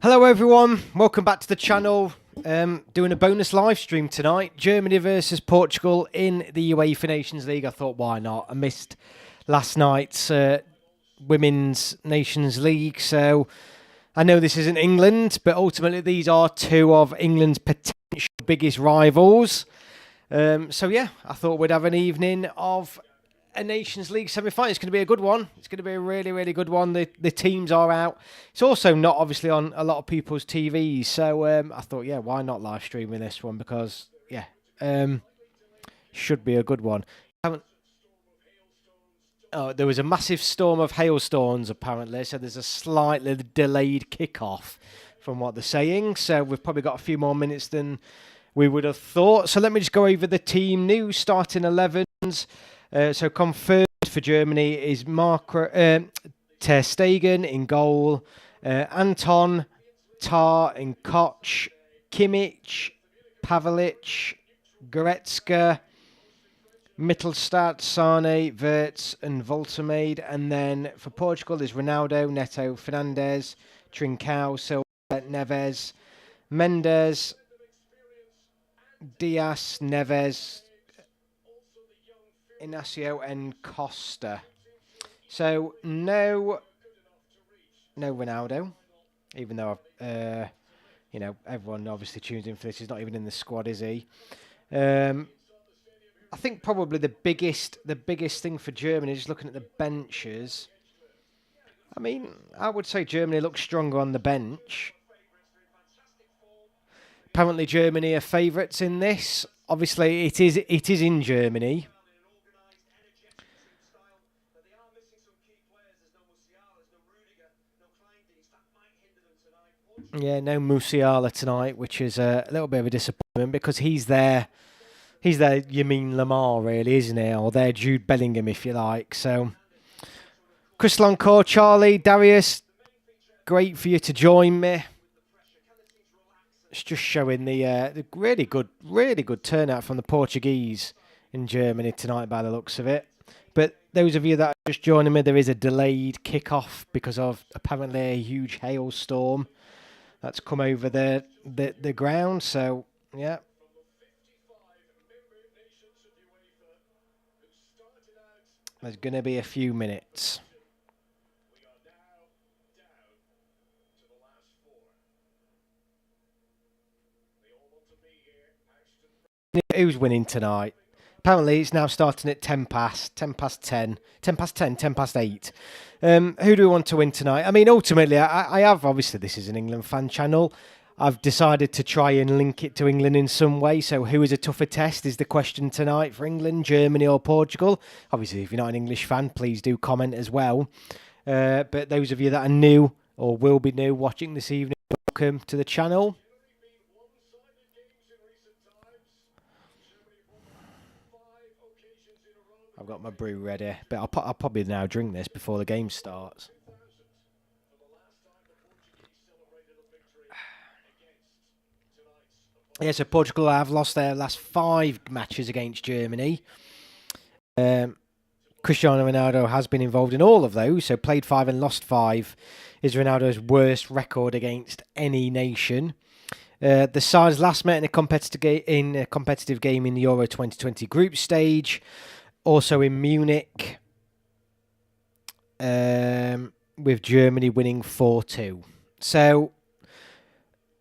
Hello everyone, welcome back to the channel. Doing a bonus live stream tonight. Germany versus Portugal in the UEFA Nations League. I thought, why not? I missed last night's Women's Nations League, so I know this isn't England, but ultimately these are two of England's potential biggest rivals. So yeah, I thought we'd have an evening of a Nations League semi-final. It's going to be a good one. It's going to be a really, really good one. The teams are out. It's also not obviously on a lot of people's TVs. So I thought, yeah, why not live streaming this one? Because, yeah, should be a good one. Oh, there was a massive storm of hailstones, apparently. So there's a slightly delayed kickoff from what they're saying. So we've probably got a few more minutes than we would have thought. So let me just go over the team news, starting 11s. So confirmed for Germany is Ter Stegen in goal, Anton, Tar in Koch, Kimmich, Pavlic, Goretzka, Mittelstadt, Sane, Wirtz and Voltemade. And then for Portugal is Ronaldo, Neto, Fernandes, Trincao, Silva, Neves, Mendes, Diaz, Neves, Inacio and Costa. So no Ronaldo, even though everyone obviously tunes in for this. He's not even in the squad, is he? I think probably the biggest thing for Germany, just looking at the benches. I mean, I would say Germany looks stronger on the bench. Apparently, Germany are favourites in this. Obviously, it is in Germany. Yeah, no Musiala tonight, which is a little bit of a disappointment because he's their Yamin Lamar, really, isn't he? Or their Jude Bellingham, if you like. So, Chris Lancourt, Charlie, Darius, great for you to join me. It's just showing the really good turnout from the Portuguese in Germany tonight by the looks of it. But those of you that are just joining me, there is a delayed kickoff because of apparently a huge hailstorm that's come over the ground. So, yeah. There's going to be a few minutes. Who's winning tonight? Apparently, it's now starting at 10 past 10, 10 past 8. Who do we want to win tonight? I mean, ultimately, I have, obviously, this is an England fan channel. I've decided to try and link it to England in some way. So who is a tougher test is the question tonight for England, Germany or Portugal. Obviously, if you're not an English fan, please do comment as well. But those of you that are new or will be new watching this evening, welcome to the channel. I've got my brew ready, but I'll probably now drink this before the game starts. Yeah, so Portugal have lost their last 5 matches against Germany. Cristiano Ronaldo has been involved in all of those, so played 5 and lost 5 is Ronaldo's worst record against any nation. The sides last met in a competitive game in the Euro 2020 group stage. Also in Munich, with Germany winning 4-2. So,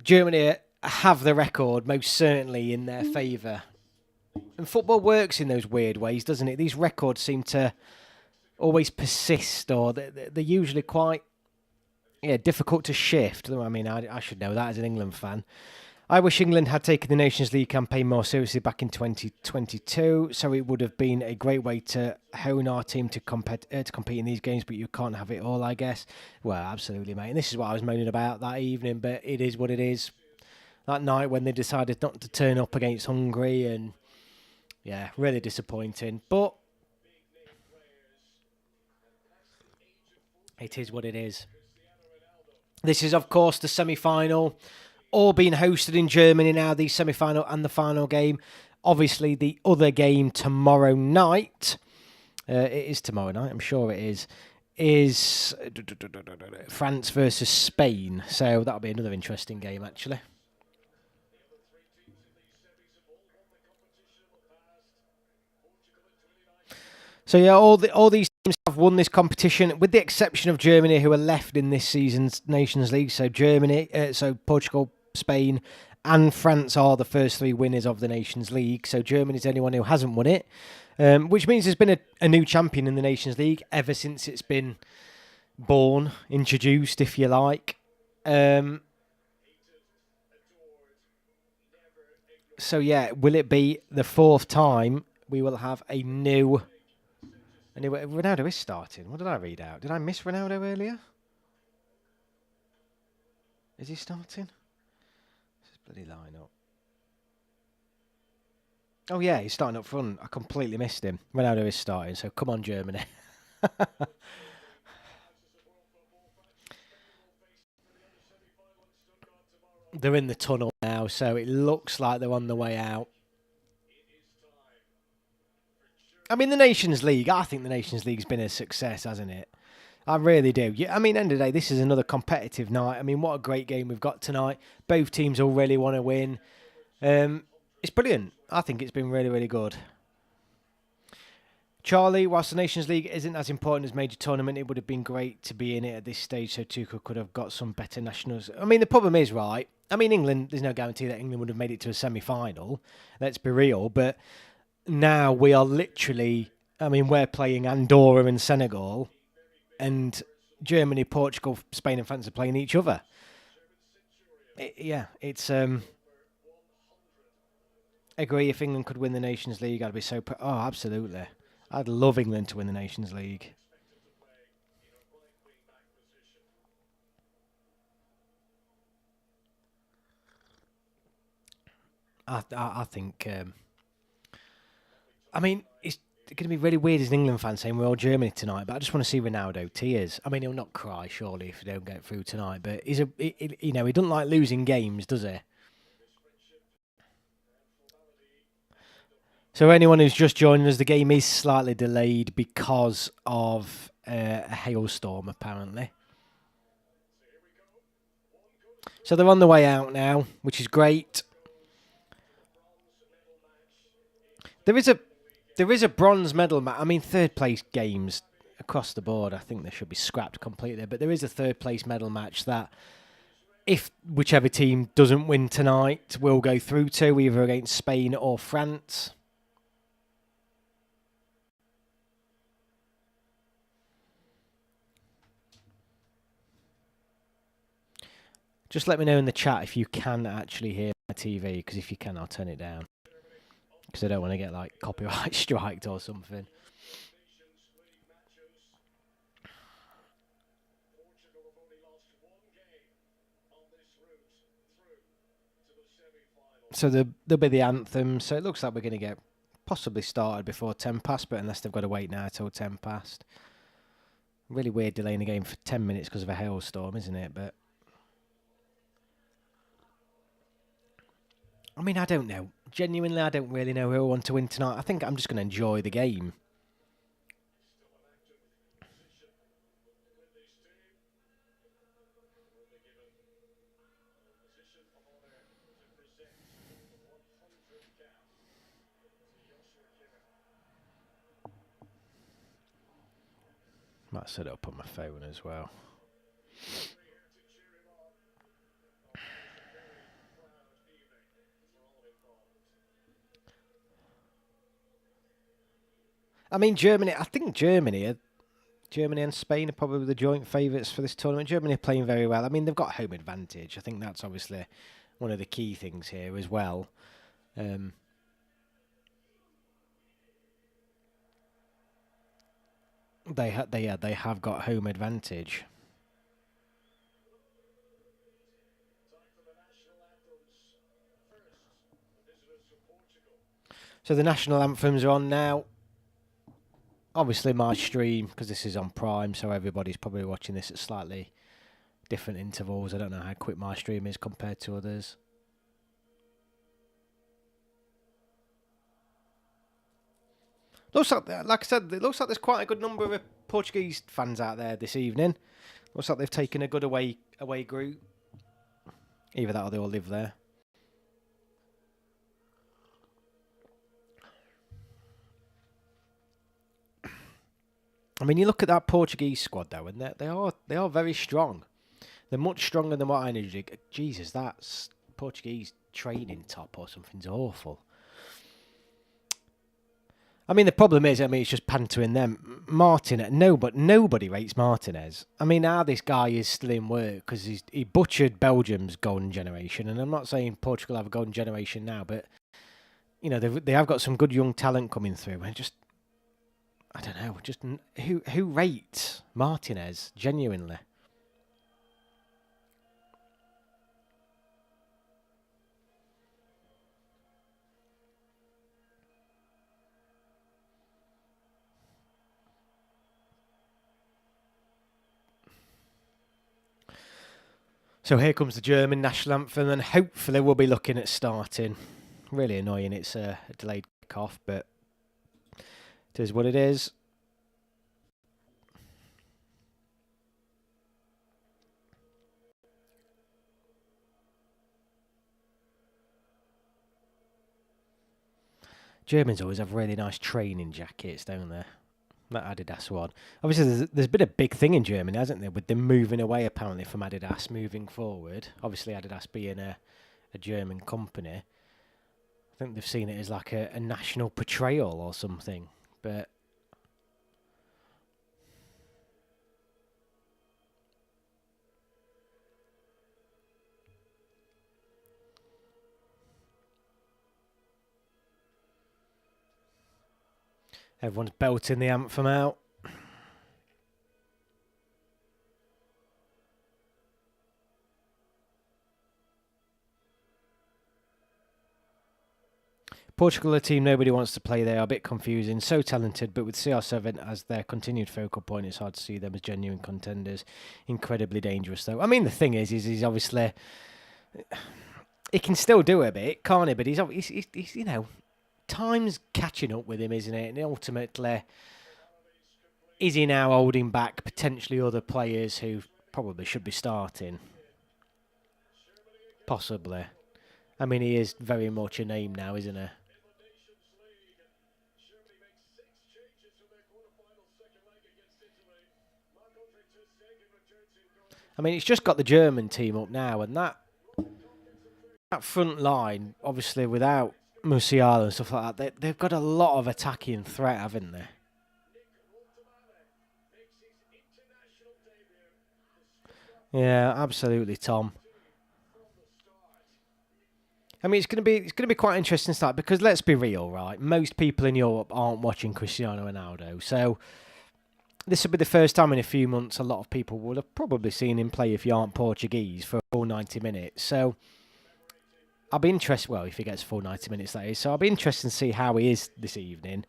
Germany have the record most certainly in their favour. And football works in those weird ways, doesn't it? These records seem to always persist, or they're usually quite difficult to shift. I mean, I should know that as an England fan. I wish England had taken the Nations League campaign more seriously back in 2022, so it would have been a great way to hone our team to compete in these games, but you can't have it all, I guess. Well, absolutely, mate. And this is what I was moaning about that evening, but it is what it is. That night when they decided not to turn up against Hungary, and yeah, really disappointing. But it is what it is. This is, of course, the semi-final. All being hosted in Germany now, the semi-final and the final game. Obviously, the other game tomorrow night, it is tomorrow night, I'm sure it is France versus Spain. So that'll be another interesting game, actually. So yeah, all these teams have won this competition, with the exception of Germany, who are left in this season's Nations League. So Portugal, Spain, and France are the first three winners of the Nations League. So Germany's the only one who hasn't won it, which means there's been a new champion in the Nations League ever since it's been born, introduced, if you like. So yeah, will it be the fourth time we will have a new? Anyway, Ronaldo is starting. What did I read out? Did I miss Ronaldo earlier? Is he starting? This bloody lineup. Oh yeah, he's starting up front. I completely missed him. Ronaldo is starting, so come on, Germany. They're in the tunnel now, so it looks like they're on the way out. I mean, the Nations League, I think the Nations League's been a success, hasn't it? I really do. Yeah, I mean, end of the day, this is another competitive night. I mean, what a great game we've got tonight. Both teams all really want to win. It's brilliant. I think it's been really, really good. Charlie, whilst the Nations League isn't as important as major tournament, it would have been great to be in it at this stage so Tuchel could have got some better nationals. I mean, the problem is, right, I mean, England, there's no guarantee that England would have made it to a semi-final. Let's be real. But now we are literally, I mean, we're playing Andorra and Senegal, and Germany, Portugal, Spain and France are playing each other. It's... agree, if England could win the Nations League, I'd be so... Oh, absolutely. I'd love England to win the Nations League. I think... I mean, it's going to be really weird as an England fan saying we're all Germany tonight, but I just want to see Ronaldo tears. I mean, he'll not cry, surely, if they don't get through tonight, but he doesn't like losing games, does he? So anyone who's just joining us, the game is slightly delayed because of a hailstorm, apparently. So they're on the way out now, which is great. There is a bronze medal match. I mean, third place games across the board, I think they should be scrapped completely. But there is a third place medal match that, if whichever team doesn't win tonight, will go through to either against Spain or France. Just let me know in the chat if you can actually hear my TV, because if you can, I'll turn it down. Because I don't want to get like copyright striked or something. So there'll be the anthem. So it looks like we're going to get possibly started before 10 past, but unless they've got to wait now till 10 past. Really weird delaying the game for 10 minutes because of a hailstorm, isn't it? But I mean, I don't know. Genuinely, I don't really know who I want to win tonight. I think I'm just going to enjoy the game. Might set it up on my phone as well. I mean, I think Germany and Spain are probably the joint favourites for this tournament. Germany are playing very well. I mean, they've got home advantage. I think that's obviously one of the key things here as well. They have got home advantage. So the national anthems are on now. Obviously, my stream, because this is on Prime, so everybody's probably watching this at slightly different intervals. I don't know how quick my stream is compared to others. Looks like I said, it looks like there's quite a good number of Portuguese fans out there this evening. Looks like they've taken a good away group. Either that or they all live there. I mean, you look at that Portuguese squad though, and they are very strong. They're much stronger than what I knew. Jesus, that's Portuguese training top or something's awful. I mean, the problem is, it's just pantering them. Martinez, nobody rates Martinez. I mean, now this guy is still in work because he butchered Belgium's golden generation, and I'm not saying Portugal have a golden generation now, but you know they have got some good young talent coming through, and just I don't know, just who rates Martinez genuinely. So here comes the German national anthem, and hopefully we'll be looking at starting. Really annoying, it's a delayed kick-off, but it is what it is. Germans always have really nice training jackets, don't they? That Adidas one. Obviously, there's been a big thing in Germany, hasn't there, with them moving away apparently from Adidas, moving forward. Obviously, Adidas being a German company. I think they've seen it as like a national portrayal or something. But everyone's belting the anthem out. Portugal, a team nobody wants to play. They are a bit confusing, so talented, but with CR7 as their continued focal point, it's hard to see them as genuine contenders. Incredibly dangerous, though. I mean, the thing is he's obviously he can still do a bit, can't he? But he's you know, time's catching up with him, isn't it? And ultimately, is he now holding back potentially other players who probably should be starting? Possibly. I mean, he is very much a name now, isn't he? I mean, it's just got the German team up now, and that front line, obviously without Musiala and stuff like that, they've got a lot of attacking threat, haven't they? Yeah, absolutely, Tom. I mean, it's going to be quite interesting start because let's be real, right? Most people in Europe aren't watching Cristiano Ronaldo, so this will be the first time in a few months a lot of people will have probably seen him play if you aren't Portuguese for a full 90 minutes. So I'll be interested, well, if he gets full 90 minutes, that is. So I'll be interested to see how he is this evening.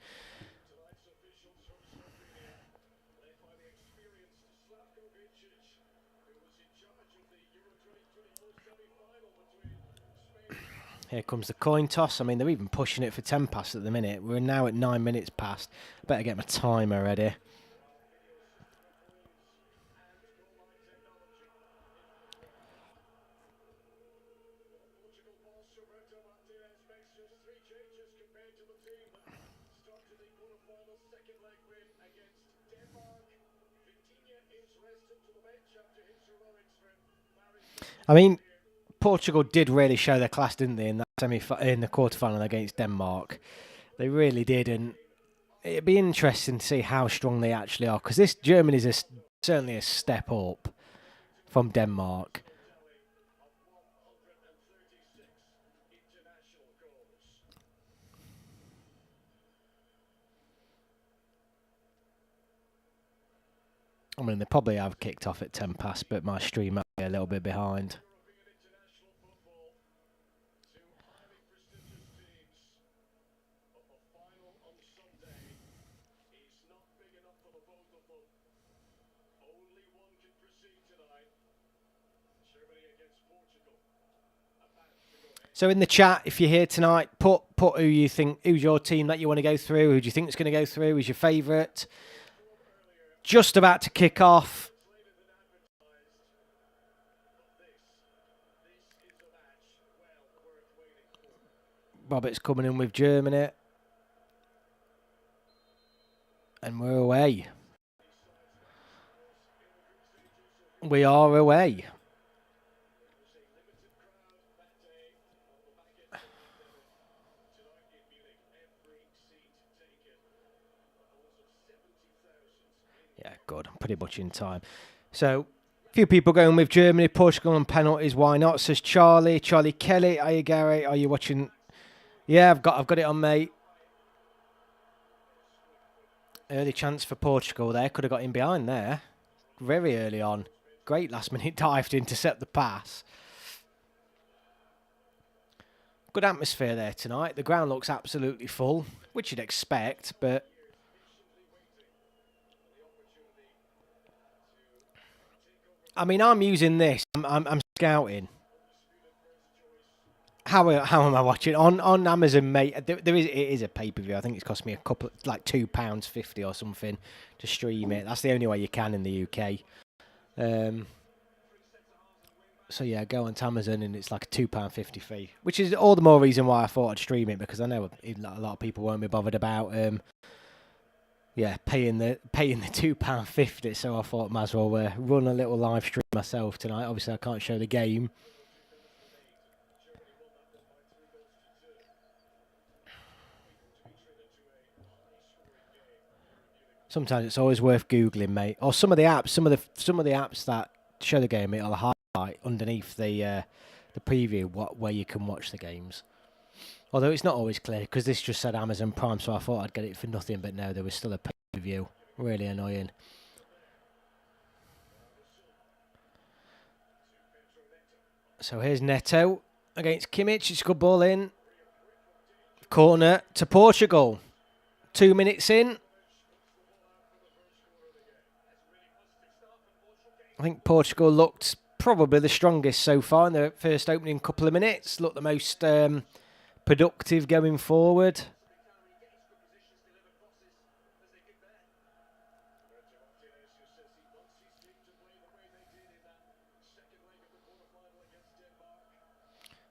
Here comes the coin toss. I mean, they're even pushing it for 10 past at the minute. We're now at 9 minutes past. Better get my timer ready. I mean, Portugal did really show their class, didn't they, in that in the quarterfinal against Denmark? They really did, and it'd be interesting to see how strong they actually are, because this Germany is certainly a step up from Denmark. I mean, they probably have kicked off at 10 past, but my stream might be a little bit behind. So in the chat, if you're here tonight, put who you think, who's your team that you want to go through, who do you think is going to go through, who's your favourite. Just about to kick off. Robert's coming in with Germany. And we're away. We are away. Yeah, good. Pretty much in time. So, a few people going with Germany, Portugal and penalties. Why not? Says Charlie. Charlie Kelly. Are you, Gary? Are you watching? Yeah, I've got it on, mate. Early chance for Portugal there. Could have got in behind there. Very early on. Great last minute dive to intercept the pass. Good atmosphere there tonight. The ground looks absolutely full, which you'd expect, but I mean, I'm using this. I'm scouting. How am I watching on Amazon, mate? It is a pay-per-view. I think it's cost me a couple, like £2.50 or something to stream it. That's the only way you can in the UK. So yeah, go on to Amazon and it's like a £2.50 fee, which is all the more reason why I thought I'd stream it, because I know a lot of people won't be bothered about paying the £2.50. So I thought might as well run a little live stream myself tonight. Obviously I can't show the game. Sometimes it's always worth googling, mate. Or some of the apps, some of the apps that show the game, it'll highlight underneath the preview where you can watch the games. Although it's not always clear, because this just said Amazon Prime, so I thought I'd get it for nothing, but no, there was still a pay-per-view. Really annoying. So here's Neto against Kimmich. It's a good ball in. Corner to Portugal. 2 minutes in. I think Portugal looked probably the strongest so far in the first opening couple of minutes. Looked the most productive going forward.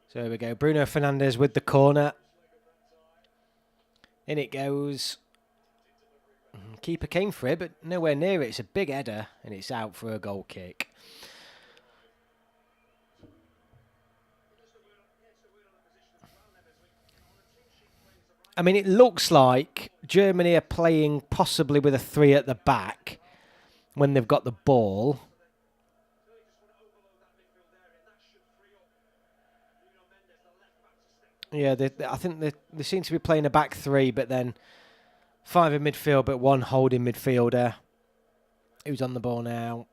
So here we go. Bruno Fernandes with the corner. In it goes. Keeper came for it, but nowhere near it. It's a big header, and it's out for a goal kick. I mean, it looks like Germany are playing possibly with a 3 at the back when they've got the ball. Yeah, I think they seem to be playing a back 3, but then 5 in midfield, but 1 holding midfielder. Who's on the ball now?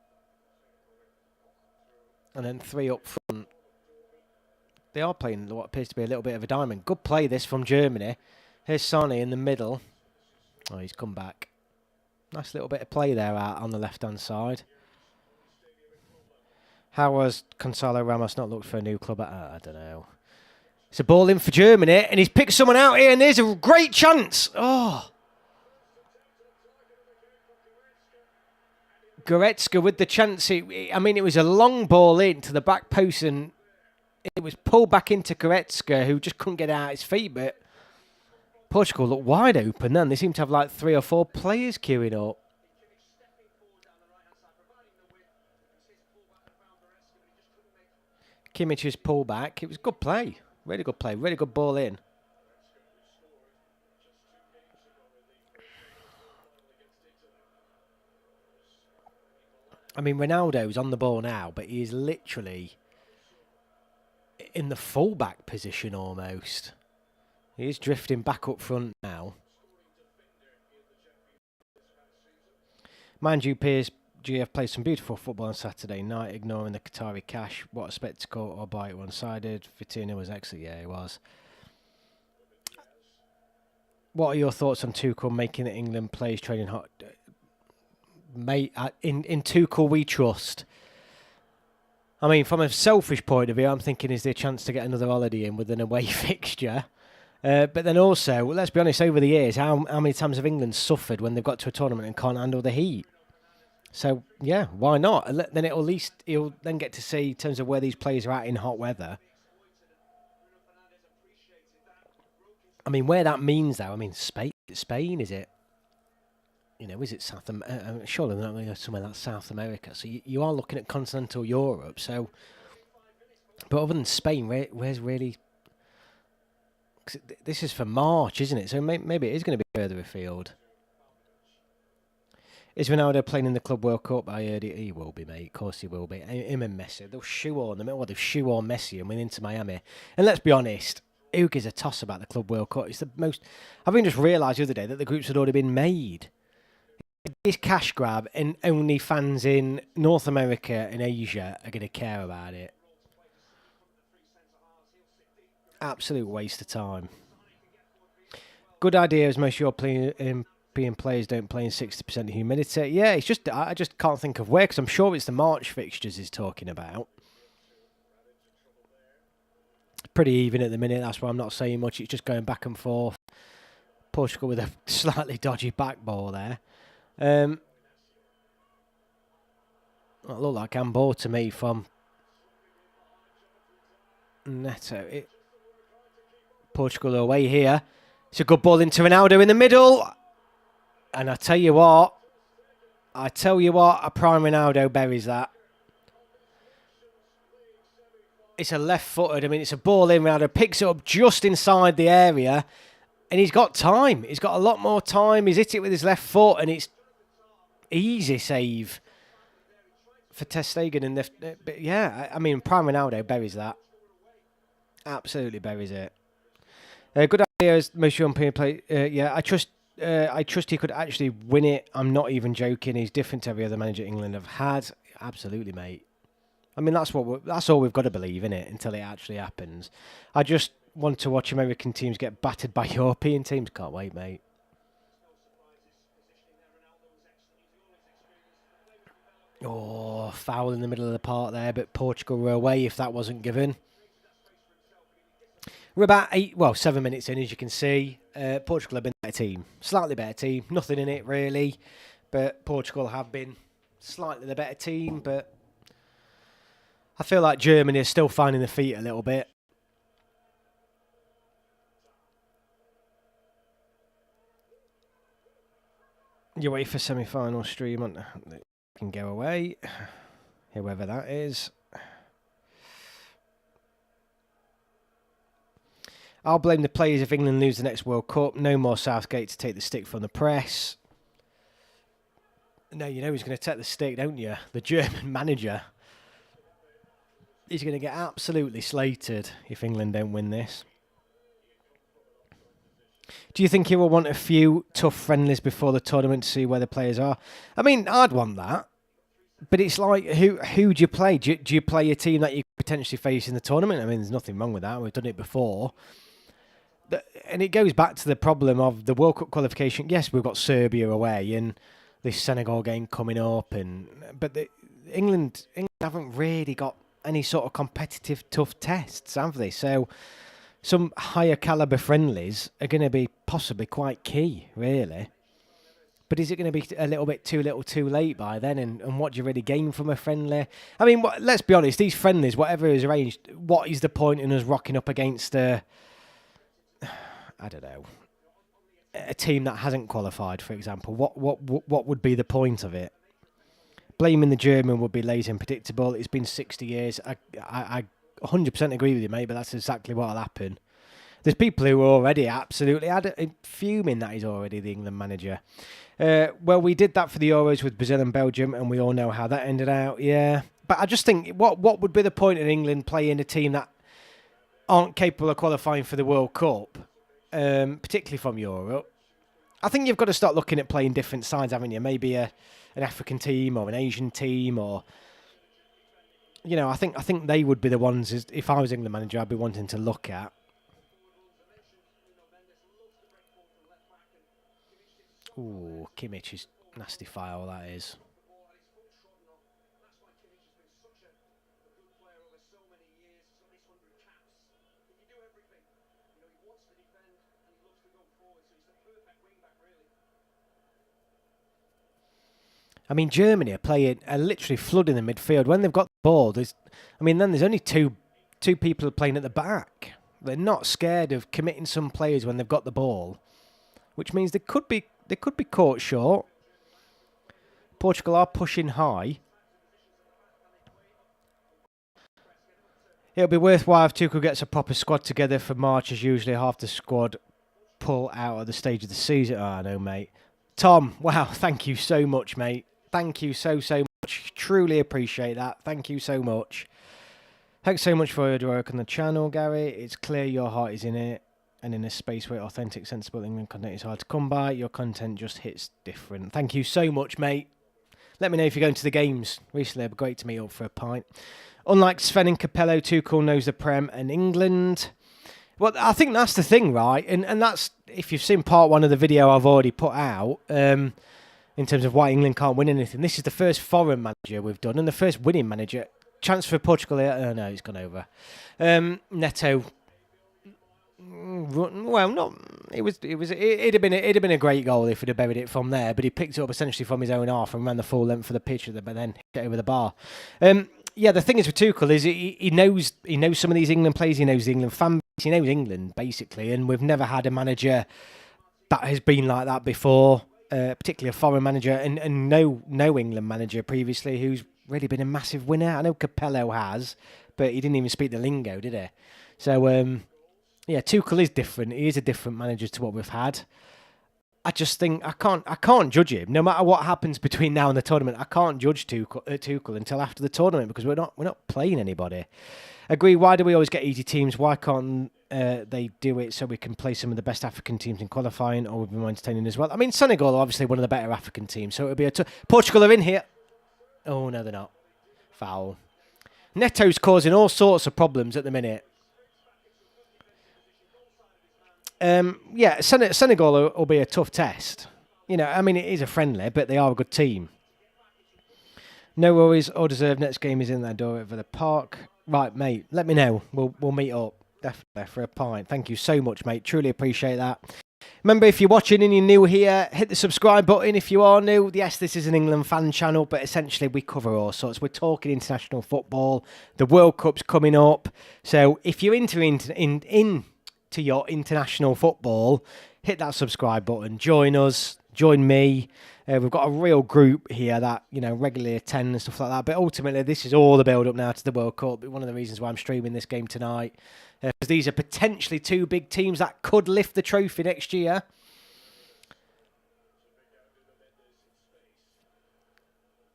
And then 3 up front. They are playing what appears to be a little bit of a diamond. Good play this from Germany. Here's Sané in the middle. Oh, he's come back. Nice little bit of play there out on the left-hand side. How has Gonzalo Ramos not looked for a new club? I don't know. It's a ball in for Germany, and he's picked someone out here, and there's a great chance. Oh. Goretzka with the chance. I mean, it was a long ball in to the back post, and it was pulled back into Goretzka, who just couldn't get out his feet, but Portugal looked wide open then. They seem to have like 3 or 4 players queuing up. Kimmich's pullback. It was good play. Really good play. Really good ball in. I mean, Ronaldo's on the ball now, but he is literally in the fullback position almost. He is drifting back up front now. Mind you, PSG have played some beautiful football on Saturday night, ignoring the Qatari cash. What a spectacle, albeit one-sided. Vitinha was excellent. Yeah, he was. What are your thoughts on Tuchel making the England players training hot? Mate, in Tuchel we trust. I mean, from a selfish point of view, I'm thinking, is there a chance to get another holiday in with an away fixture? But then also, let's be honest, over the years, how many times have England suffered when they've got to a tournament and can't handle the heat? So yeah, why not? Then it'll at least he'll then get to see in terms of where these players are at in hot weather. I mean, where that means though, I mean, Spain is it? Is it South? Surely they're not going to go somewhere like South America. So you are looking at continental Europe. So, but other than Spain, where's really? 'Cause this is for March, isn't it? So maybe it is going to be further afield. Is Ronaldo playing in the Club World Cup? I heard he will be, mate. Of course he will be. Him and Messi, they'll shoehorn them. They'll shoehorn Messi and win into Miami. And let's be honest, who gives a toss about the Club World Cup? It's the most. I've even just realised the other day that the groups had already been made. This cash grab, and only fans in North America and Asia are going to care about it. Absolute waste of time. Good idea, as most of your European players don't play in 60% humidity. Yeah, it's just I just can't think of where, because I'm sure it's the March fixtures he's talking about. Pretty even at the minute, that's why I'm not saying much. It's just going back and forth. Portugal with a slightly dodgy back ball there. It looked like handball to me from Neto. Portugal away here. It's a good ball into Ronaldo in the middle. And I tell you what, a prime Ronaldo buries that. It's a left-footed. I mean, it's a ball in. Ronaldo picks it up just inside the area. And he's got time. He's got a lot more time. He's hit it with his left foot. And it's easy save for Ter Stegen. And but yeah, I mean, prime Ronaldo buries that. Absolutely buries it. Good idea as most European play. Yeah, I trust he could actually win it. I'm not even joking. He's different to every other manager England have had. Absolutely, mate. I mean, that's all we've got to believe in it until it actually happens. I just want to watch American teams get battered by European teams. Can't wait, mate. Oh, foul in the middle of the park there, but Portugal were away if that wasn't given. We're about 7 minutes in, as you can see. Portugal have been a better team. Slightly better team. Nothing in it, really. But Portugal have been slightly the better team. But I feel like Germany is still finding their feet a little bit. UEFA semi-final stream on can go away. Whoever that is. I'll blame the players if England lose the next World Cup. No more Southgate to take the stick from the press. No, you know who's going to take the stick, don't you? The German manager. He's going to get absolutely slated if England don't win this. Do you think he will want a few tough friendlies before the tournament to see where the players are? I mean, I'd want that. But it's like, who do you play? Do you play a team that you could potentially face in the tournament? I mean, there's nothing wrong with that. We've done it before. And it goes back to the problem of the World Cup qualification. Yes, we've got Serbia away and this Senegal game coming up, but England haven't really got any sort of competitive tough tests, have they? So some higher caliber friendlies are going to be possibly quite key, really. But is it going to be a little bit too little too late by then? And what do you really gain from a friendly? I mean, let's be honest, these friendlies, whatever is arranged, what is the point in us rocking up against I don't know, a team that hasn't qualified, for example? What would be the point of it? Blaming the German would be lazy and predictable. It's been 60 years. I 100% agree with you, mate, but that's exactly what will happen. There's people who are already absolutely fuming that he's already the England manager. Well, we did that for the Euros with Brazil and Belgium, and we all know how that ended out, yeah. But I just think, what would be the point in England playing a team that aren't capable of qualifying for the World Cup, particularly from Europe? I think you've got to start looking at playing different sides, haven't you? Maybe an African team or an Asian team, or I think they would be the ones. If I was England manager, I'd be wanting to look at. Ooh, Kimmich is nasty foul. That is. I mean, Germany are literally flooding the midfield. When they've got the ball, then there's only two people playing at the back. They're not scared of committing some players when they've got the ball, which means they could be caught short. Portugal are pushing high. It'll be worthwhile if Tuchel gets a proper squad together for March, as usually half the squad pull out at the stage of the season. Oh, I know, mate. Tom, wow, thank you so much, mate. Thank you so much. Truly appreciate that. Thank you so much. Thanks so much for your work on the channel, Gary. It's clear your heart is in it, and in a space where authentic, sensible England content is hard to come by, your content just hits different. Thank you so much, mate. Let me know if you're going to the games recently. It'd be great to meet up for a pint. Unlike Sven and Capello, Tuchel knows the Prem and England. Well, I think that's the thing, right? And that's, if you've seen part one of the video I've already put out, in terms of why England can't win anything. This is the first foreign manager we've done, and the first winning manager. Chance for Portugal here. Oh, no, it's gone over. Neto. Well, not. It'd have been a great goal if he'd have buried it from there, but he picked it up essentially from his own half and ran the full length of the pitch, but then hit it over the bar. Yeah, the thing is with Tuchel is he knows some of these England players. He knows the England fan base. He knows England basically, and we've never had a manager that has been like that before, particularly a foreign manager, and no England manager previously who's really been a massive winner. I know Capello has, but he didn't even speak the lingo, did he? So yeah, Tuchel is different. He is a different manager to what we've had. I just think I can't judge him. No matter what happens between now and the tournament, I can't judge Tuchel until after the tournament because we're not playing anybody. Agree. Why do we always get easy teams? Why can't they do it so we can play some of the best African teams in qualifying, or would be more entertaining as well? I mean, Senegal are obviously one of the better African teams, so it'll be Portugal are in here. Oh no, they're not. Foul. Neto's causing all sorts of problems at the minute. Yeah, Senegal will be a tough test. You know, I mean, it is a friendly, but they are a good team. No worries, all deserved. Next game is in their door over the park. Right, mate, let me know. We'll meet up, definitely, for a pint. Thank you so much, mate. Truly appreciate that. Remember, if you're watching and you're new here, hit the subscribe button if you are new. Yes, this is an England fan channel, but essentially we cover all sorts. We're talking international football. The World Cup's coming up. So if you're into your international football, hit that subscribe button. Join us. Join me. We've got a real group here that, you know, regularly attend and stuff like that. But ultimately, this is all the build-up now to the World Cup. One of the reasons why I'm streaming this game tonight. Because these are potentially two big teams that could lift the trophy next year.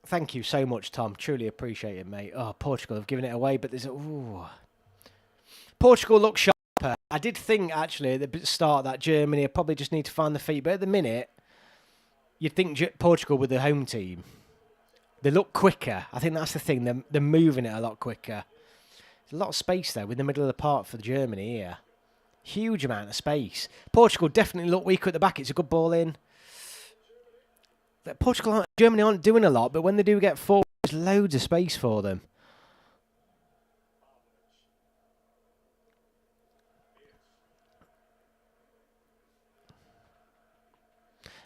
Thank you so much, Tom. Truly appreciate it, mate. Oh, Portugal have given it away, but there's Portugal looks sharper. I did think, actually, at the start that Germany probably just need to find the feet. But at the minute, you'd think Portugal with the home team, they look quicker. I think that's the thing. They're moving it a lot quicker. There's a lot of space, though, in the middle of the park for Germany here. Huge amount of space. Portugal definitely look weaker at the back. It's a good ball in. Germany aren't doing a lot, but when they do get forward, there's loads of space for them.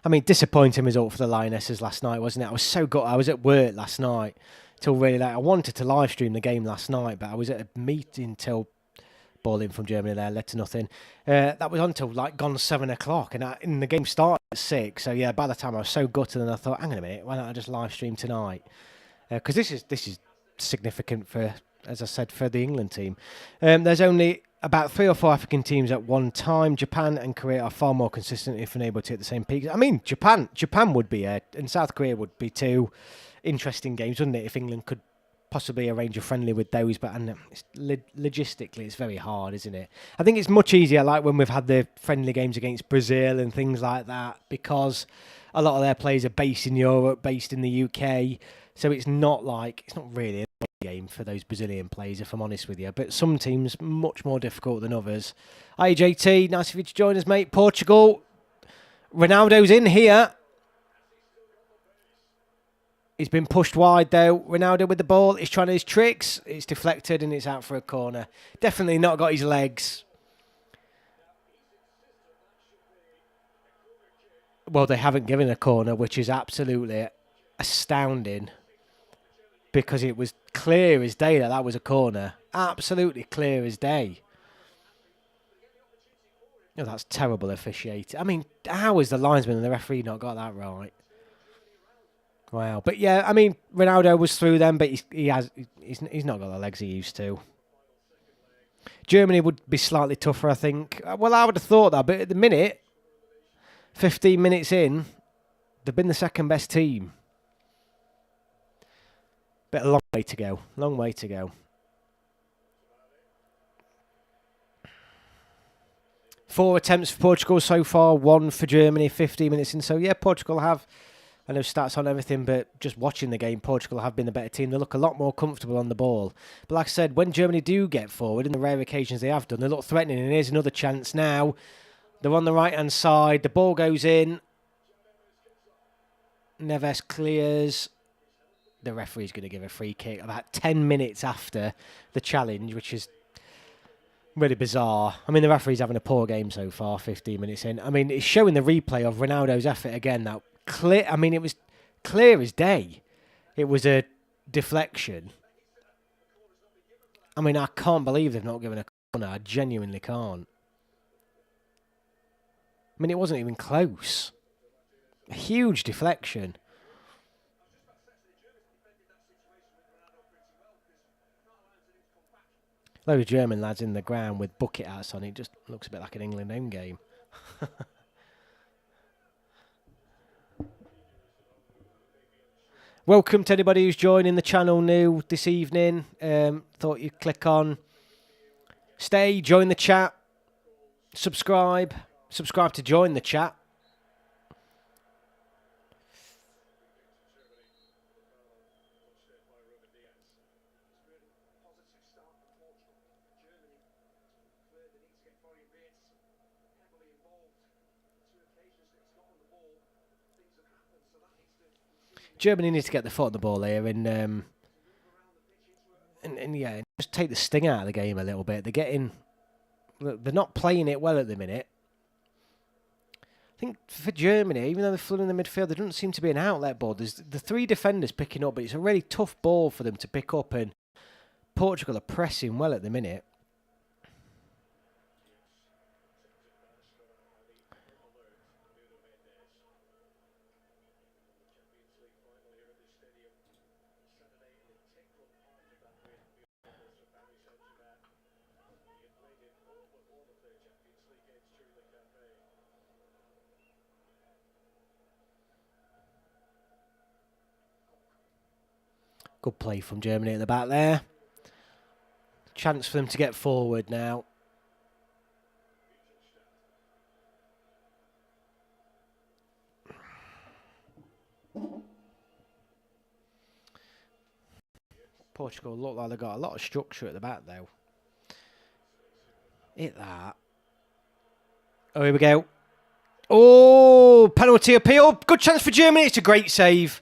I mean, disappointing result for the Lionesses last night, wasn't it? I was so good. I was at work last night till really late. I wanted to live stream the game last night, but I was at a meeting till ball in from Germany there, led to nothing. That was until like gone 7 o'clock, and the game started at 6. So yeah, by the time I was so gutted, and I thought, hang on a minute, why don't I just live stream tonight? Because this is significant for, as I said, for the England team. There's only about 3 or 4 African teams at one time. Japan and Korea are far more consistent if unable to hit the same peaks. I mean, Japan would be and South Korea would be 2 interesting games, wouldn't it? If England could possibly arrange a friendly with those, but logistically it's very hard, isn't it? I think it's much easier, like when we've had the friendly games against Brazil and things like that, because a lot of their players are based in Europe, based in the UK, so it's not really a game for those Brazilian players, if I'm honest with you. But some teams much more difficult than others. Hi JT, nice of you to join us, mate. Portugal, Ronaldo's in here. He's been pushed wide though. Ronaldo with the ball. He's trying his tricks. It's deflected and it's out for a corner. Definitely not got his legs. Well, they haven't given a corner, which is absolutely astounding because it was clear as day that was a corner. Absolutely clear as day. Oh, that's terrible officiating. I mean, how has the linesman and the referee not got that right? Wow. But yeah, I mean, Ronaldo was through them, but he's not got the legs he used to. Germany would be slightly tougher, I think. Well, I would have thought that, but at the minute, 15 minutes in, they've been the second best team. But a long way to go. Long way to go. 4 attempts for Portugal so far, 1 for Germany, 15 minutes in. So, yeah, Portugal have, I know stats on everything, but just watching the game, Portugal have been the better team. They look a lot more comfortable on the ball. But like I said, when Germany do get forward, in the rare occasions they have done, they look threatening. And here's another chance now. They're on the right-hand side. The ball goes in. Neves clears. The referee's going to give a free kick about 10 minutes after the challenge, which is really bizarre. I mean, the referee's having a poor game so far, 15 minutes in. I mean, it's showing the replay of Ronaldo's effort again. That clear. I mean, it was clear as day. It was a deflection. I mean, I can't believe they've not given a corner. I genuinely can't. I mean, it wasn't even close. A huge deflection. Load of German lads in the ground with bucket hats on. It just looks a bit like an England home game. Welcome to anybody who's joining the channel new this evening. Thought you'd click on, stay, join the chat, subscribe to join the chat. Germany needs to get the foot on the ball here and yeah, just take the sting out of the game a little bit. They're not playing it well at the minute. I think for Germany, even though they're flooding the midfield, there doesn't seem to be an outlet ball. There's the 3 defenders picking up, but it's a really tough ball for them to pick up, and Portugal are pressing well at the minute. Good play from Germany at the back there. Chance for them to get forward now. Portugal look like they've got a lot of structure at the back though. Hit that. Oh, here we go. Oh, penalty appeal. Good chance for Germany. It's a great save.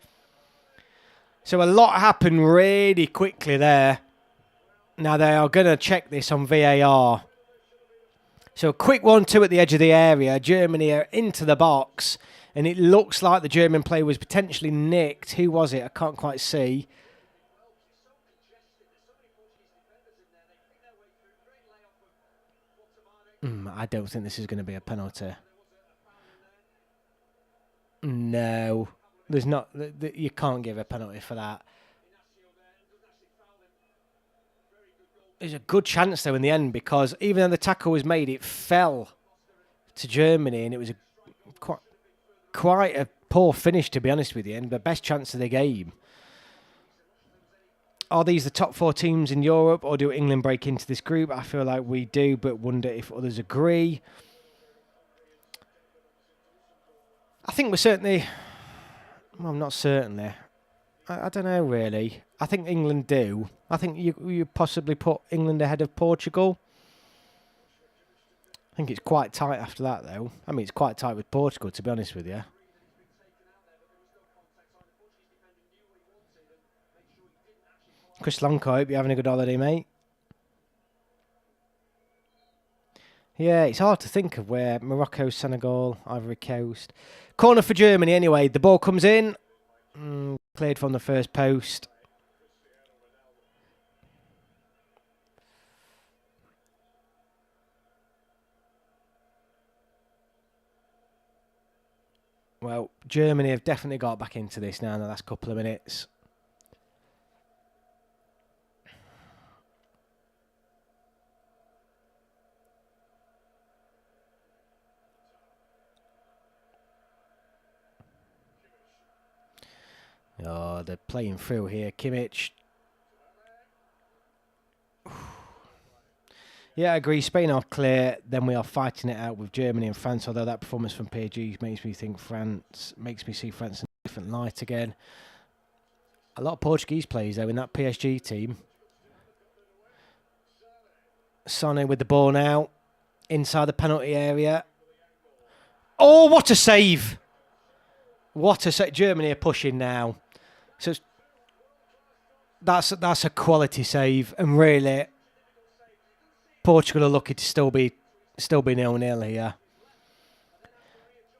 So a lot happened really quickly there. Now they are going to check this on VAR. So a quick 1-2 at the edge of the area. Germany are into the box. And it looks like the German player was potentially nicked. Who was it? I can't quite see. I don't think this is going to be a penalty. No. There's not. You can't give a penalty for that. There's a good chance though in the end, because even though the tackle was made, it fell to Germany, and it was quite a poor finish, to be honest with you, and the best chance of the game. Are these the top 4 teams in Europe, or do England break into this group? I feel like we do, but wonder if others agree. I think we're certainly... Well, not certainly. I don't know, really. I think England do. I think you possibly put England ahead of Portugal. I think it's quite tight after that, though. I mean, it's quite tight with Portugal, to be honest with you. Chris Lanko, I hope you're having a good holiday, mate. Yeah, it's hard to think of where Morocco, Senegal, Ivory Coast. Corner for Germany anyway. The ball comes in. Cleared from the first post. Well, Germany have definitely got back into this now in the last couple of minutes. Oh, they're playing through here. Kimmich. Yeah, I agree. Spain are clear. Then we are fighting it out with Germany and France. Although that performance from PSG makes me think makes me see France in a different light again. A lot of Portuguese players though in that PSG team. Sané with the ball now inside the penalty area. Oh, what a save! What a save! Germany are pushing now. So that's a quality save, and really, Portugal are lucky to still be 0-0 here.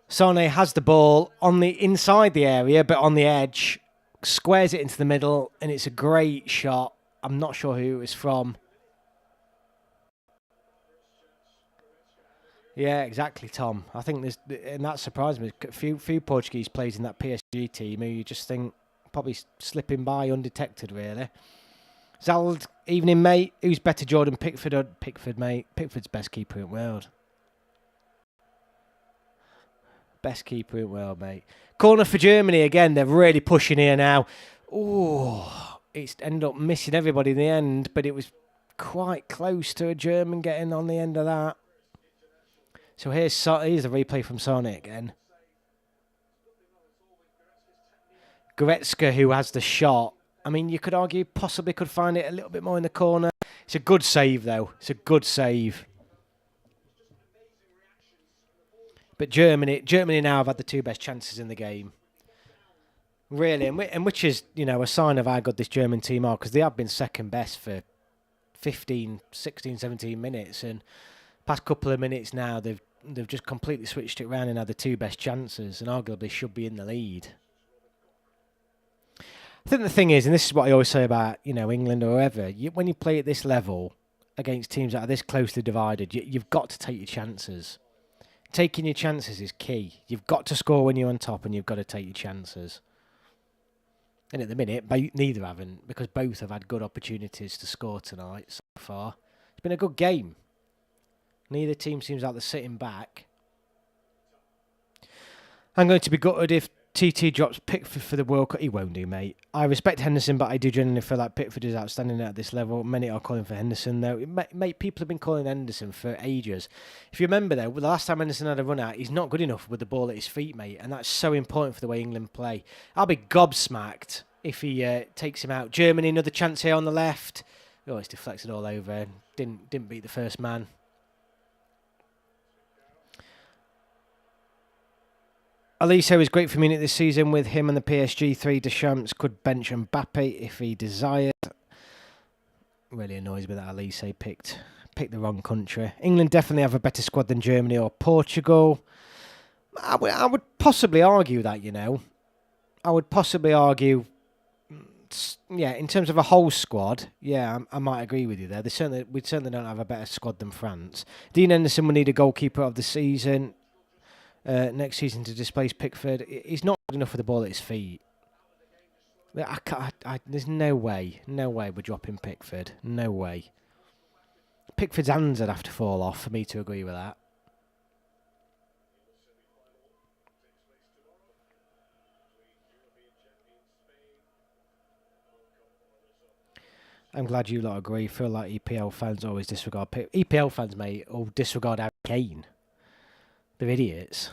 Sané has the ball on the inside the area, but on the edge, squares it into the middle, and it's a great shot. I'm not sure who it was from. Yeah, exactly, Tom. I think and that surprised me. A few Portuguese players in that PSG team who you just think probably slipping by undetected, really. Zald, evening, mate. Who's better, Jordan Pickford or Pickford, mate? Pickford's best keeper in the world. Best keeper in the world, mate. Corner for Germany again. They're really pushing here now. Oh, it's ended up missing everybody in the end, but it was quite close to a German getting on the end of that. So here's the replay from Sané again. Goretzka, who has the shot. I mean, you could argue possibly could find it a little bit more in the corner. It's a good save, though. It's a good save. But Germany now have had the two best chances in the game. Really, and which is, a sign of how good this German team are, because they have been second best for 15, 16, 17 minutes. And past couple of minutes now, they've just completely switched it around and had the two best chances, and arguably should be in the lead. I think the thing is, and this is what I always say about, England or whoever, when you play at this level against teams that are this closely divided, you've got to take your chances. Taking your chances is key. You've got to score when you're on top, and you've got to take your chances. And at the minute, neither haven't, because both have had good opportunities to score tonight so far. It's been a good game. Neither team seems like they're sitting back. I'm going to be gutted if TT drops Pickford for the World Cup. He won't do, mate. I respect Henderson, but I do genuinely feel like Pickford is outstanding at this level. Many are calling for Henderson, though. Mate, people have been calling Henderson for ages. If you remember, though, the last time Henderson had a run out, he's not good enough with the ball at his feet, mate, and that's so important for the way England play. I'll be gobsmacked if he takes him out. Germany, another chance here on the left. Oh, it's deflected all over. Didn't beat the first man. Aliso is great for Munich this season. With him and the PSG 3, Deschamps could bench Mbappe if he desired. Really annoys me that Aliso picked the wrong country. England definitely have a better squad than Germany or Portugal. I would possibly argue that, I would possibly argue, yeah, in terms of a whole squad, yeah, I might agree with you there. We certainly don't have a better squad than France. Dean Henderson will need a goalkeeper of the season. Next season to displace Pickford. He's not good enough for the ball at his feet. There's no way we're dropping Pickford. No way. Pickford's hands would have to fall off for me to agree with that. I'm glad you lot agree. Feel like EPL fans always disregard EPL fans, mate, or disregard Harry Kane. They're idiots.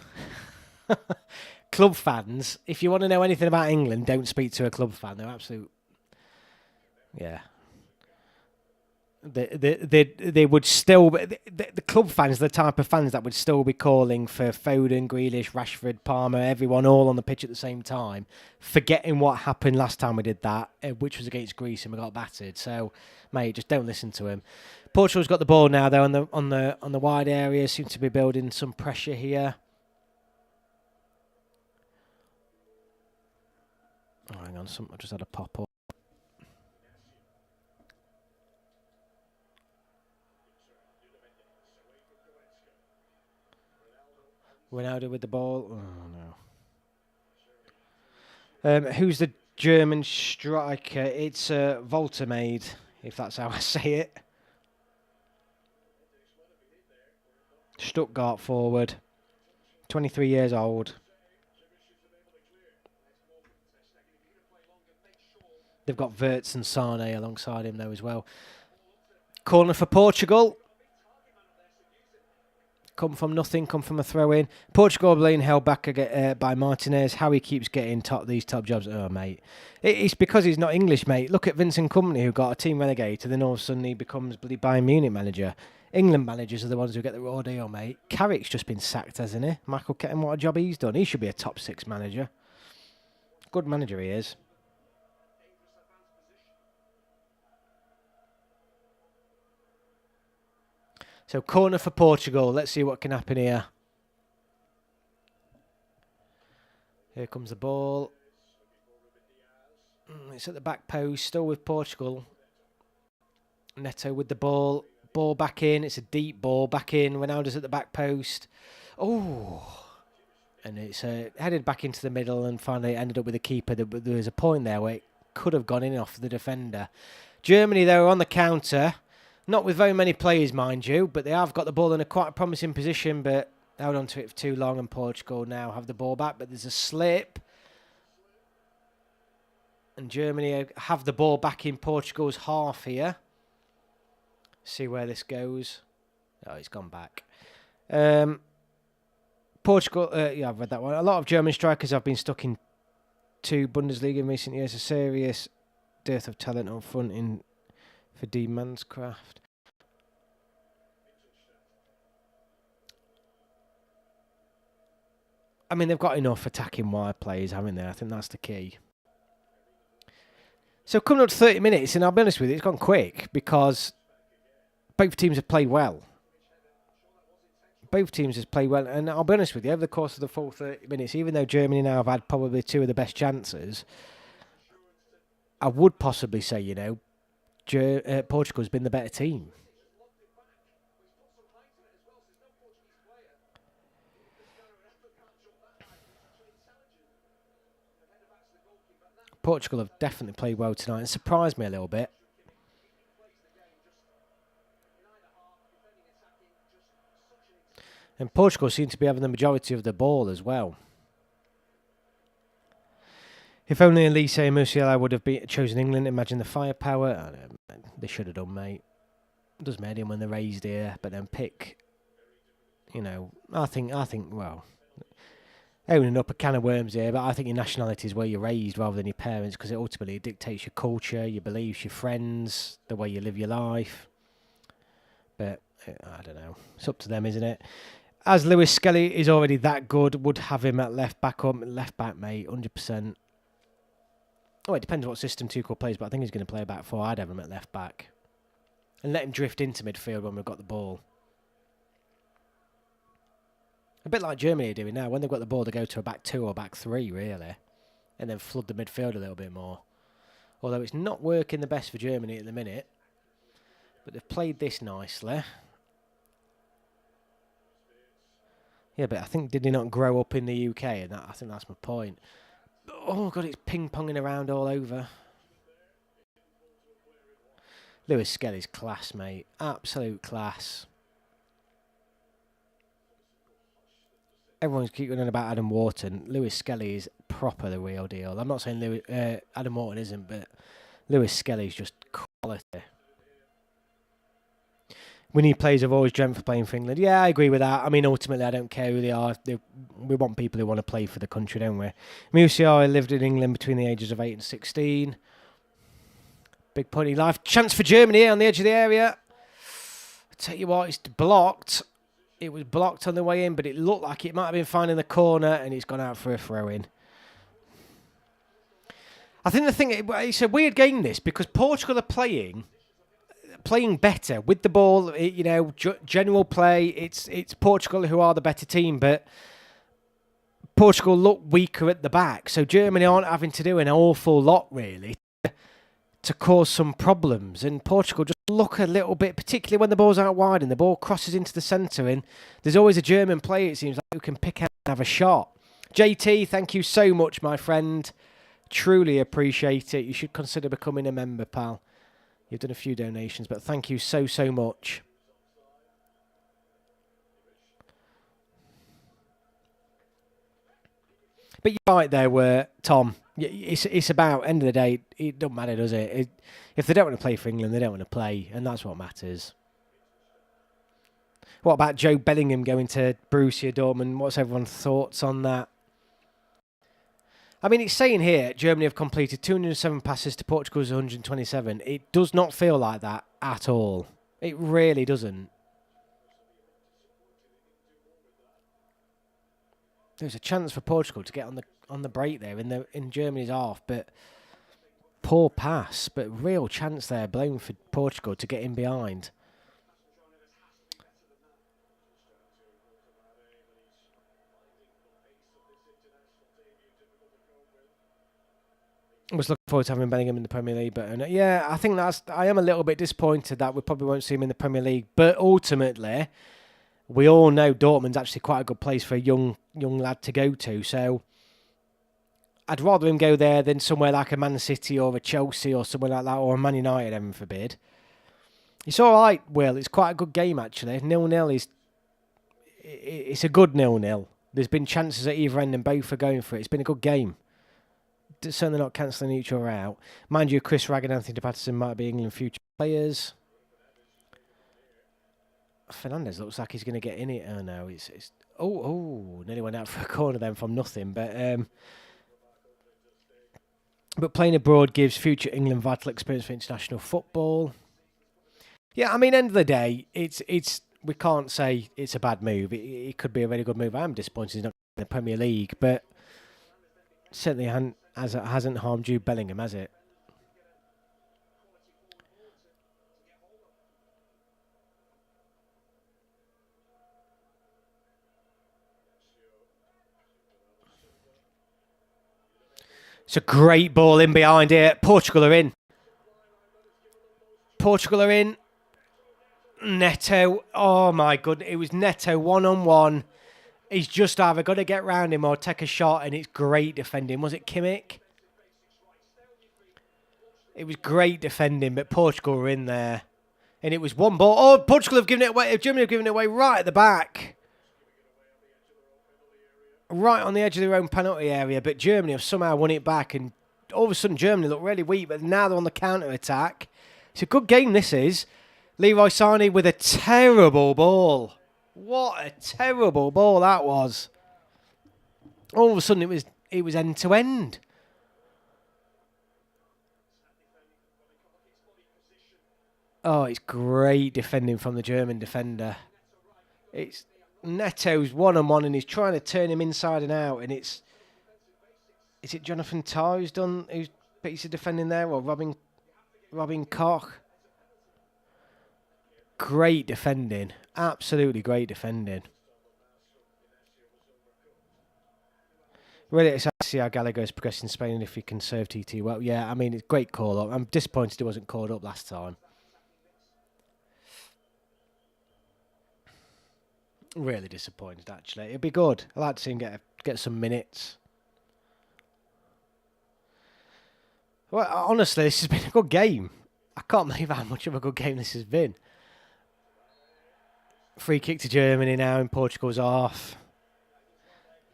Club fans, if you want to know anything about England, don't speak to a club fan. They're absolute... Yeah. They would still... The club fans are the type of fans that would still be calling for Foden, Grealish, Rashford, Palmer, everyone all on the pitch at the same time, forgetting what happened last time we did that, which was against Greece and we got battered. So, mate, just don't listen to him. Portugal's got the ball now, though, on the wide area. Seems to be building some pressure here. Oh, hang on, I just had a pop up. Ronaldo with the ball. Oh no. Who's the German striker? It's Voltermaid, if that's how I say it. Stuttgart forward. 23 years old. They've got Wirtz and Sane alongside him though as well. Corner for Portugal. Come from nothing, come from a throw-in. Portugal being held back by Martinez. How he keeps getting these top jobs. Oh, mate. It's because he's not English, mate. Look at Vincent Kompany, who got a team relegated, then all of a sudden he becomes bloody Bayern Munich manager. England managers are the ones who get the raw deal, mate. Carrick's just been sacked, hasn't he? Michael Keaton, what a job he's done. He should be a top 6 manager. Good manager he is. So corner for Portugal. Let's see what can happen here. Here comes the ball. It's at the back post. Still with Portugal. Neto with the ball. Ball back in. It's a deep ball back in. Ronaldo's at the back post. Oh. And it's headed back into the middle and finally ended up with the keeper. There was a point there where it could have gone in off the defender. Germany, though, on the counter. Not with very many players, mind you, but they have got the ball in a quite promising position, but held on to it for too long, and Portugal now have the ball back, but there's a slip. And Germany have the ball back in Portugal's half here. See where this goes. Oh, it's gone back. Portugal, yeah, I've read that one. A lot of German strikers have been stuck in 2 Bundesliga in recent years. A serious dearth of talent on front for D. Manscraft. I mean, they've got enough attacking wide players, haven't they? I think that's the key. So coming up to 30 minutes, and I'll be honest with you, it's gone quick because both teams have played well. Both teams have played well, and I'll be honest with you, over the course of the full 30 minutes, even though Germany now have had probably 2 of the best chances, I would possibly say, you know, Portugal's been the better team. Portugal have definitely played well tonight and surprised me a little bit. And Portugal seem to be having the majority of the ball as well. If only Elise and Musiala would have chosen England, imagine the firepower. They should have done, mate. It doesn't matter when they're raised here, but then pick, you know, I think, well, opening up a can of worms here, but I think your nationality is where you're raised rather than your parents, because it ultimately dictates your culture, your beliefs, your friends, the way you live your life. But I don't know. It's up to them, isn't it? As Lewis Skelly is already that good, would have him at left back, mate, 100%. Oh, it depends what system Tuchel plays, but I think he's going to play a back 4. I'd have him at left back. And let him drift into midfield when we've got the ball. A bit like Germany are doing now. When they've got the ball, they go to a back 2 or back 3, really. And then flood the midfield a little bit more. Although it's not working the best for Germany at the minute. But they've played this nicely. Yeah, but I think, did he not grow up in the UK? And I think that's my point. Oh, God, it's ping-ponging around all over. Lewis Skelly's class, mate. Absolute class. Everyone's keeping on about Adam Wharton. Lewis Skelly is proper the real deal. I'm not saying Adam Wharton isn't, but Lewis Skelly's just quality. We need players who've always dreamt for playing for England. Yeah, I agree with that. I mean, ultimately, I don't care who they are. We want people who want to play for the country, don't we? Musiala lived in England between the ages of 8 and 16. Big point in life. Chance for Germany on the edge of the area. I tell you what, it's blocked. It was blocked on the way in, but it looked like it might have been fine in the corner, and it's gone out for a throw-in. I think it's a weird game, this, because Portugal are playing better with the ball, you know, general play. It's Portugal who are the better team, but Portugal look weaker at the back, so Germany aren't having to do an awful lot, really, to cause some problems. And Portugal just look a little bit, particularly when the ball's out wide and the ball crosses into the centre, and there's always a German player, it seems like, who can pick out and have a shot. JT, thank you so much, my friend. Truly appreciate it. You should consider becoming a member, pal. You've done a few donations, but thank you so, so much. But you're right there, where Tom. It's about, end of the day, it doesn't matter, does it? If they don't want to play for England, they don't want to play, and that's what matters. What about Joe Bellingham going to Borussia Dortmund? What's everyone's thoughts on that? I mean, it's saying here, Germany have completed 207 passes to Portugal's 127. It does not feel like that at all. It really doesn't. There's a chance for Portugal to get on the break there in Germany's half, but poor pass, but real chance there, blown for Portugal to get in behind. I was looking forward to having Bellingham in the Premier League, but yeah, I think I am a little bit disappointed that we probably won't see him in the Premier League, but ultimately, we all know Dortmund's actually quite a good place for a young lad to go to, so I'd rather him go there than somewhere like a Man City or a Chelsea or somewhere like that, or a Man United, heaven forbid. It's all right, Will. It's quite a good game, actually. 0-0 it's a good 0-0. There's been chances at either end and both are going for it. It's been a good game. Certainly not cancelling each other out. Mind you, Chris Ragg and Anthony Patterson might be England future players. Fernandes looks like he's going to get in it. Oh, no. Nearly went out for a corner then from nothing. But playing abroad gives future England vital experience for international football. Yeah, I mean, end of the day, we can't say it's a bad move. It could be a very good move. I'm disappointed he's not in the Premier League, but certainly hasn't harmed Jude Bellingham, has it? It's a great ball in behind here. Portugal are in. Neto. Oh, my goodness. It was Neto one-on-one. He's just either got to get round him or take a shot, and it's great defending. Was it Kimmich? It was great defending, but Portugal were in there. And it was one ball. Oh, Portugal have given it away. Germany have given it away right at the back. Right on the edge of their own penalty area, but Germany have somehow won it back, and all of a sudden Germany look really weak, but now they're on the counter-attack. It's a good game, this is. Leroy Sané with a terrible ball. What a terrible ball that was. All of a sudden it was end-to-end. Oh, it's great defending from the German defender. It's Neto's one-on-one, and he's trying to turn him inside and out, and is it Jonathan Tah who's piece of defending there, or Robin Koch? Great defending. Absolutely great defending. Really excited to see how Gallagher is progressing in Spain and if he can serve TT well. Yeah, I mean, it's a great call-up. I'm disappointed he wasn't called up last time. Really disappointed, actually. It'd be good. I'd like to see him get some minutes. Well, honestly, this has been a good game. I can't believe how much of a good game this has been. Free kick to Germany now, and Portugal's off.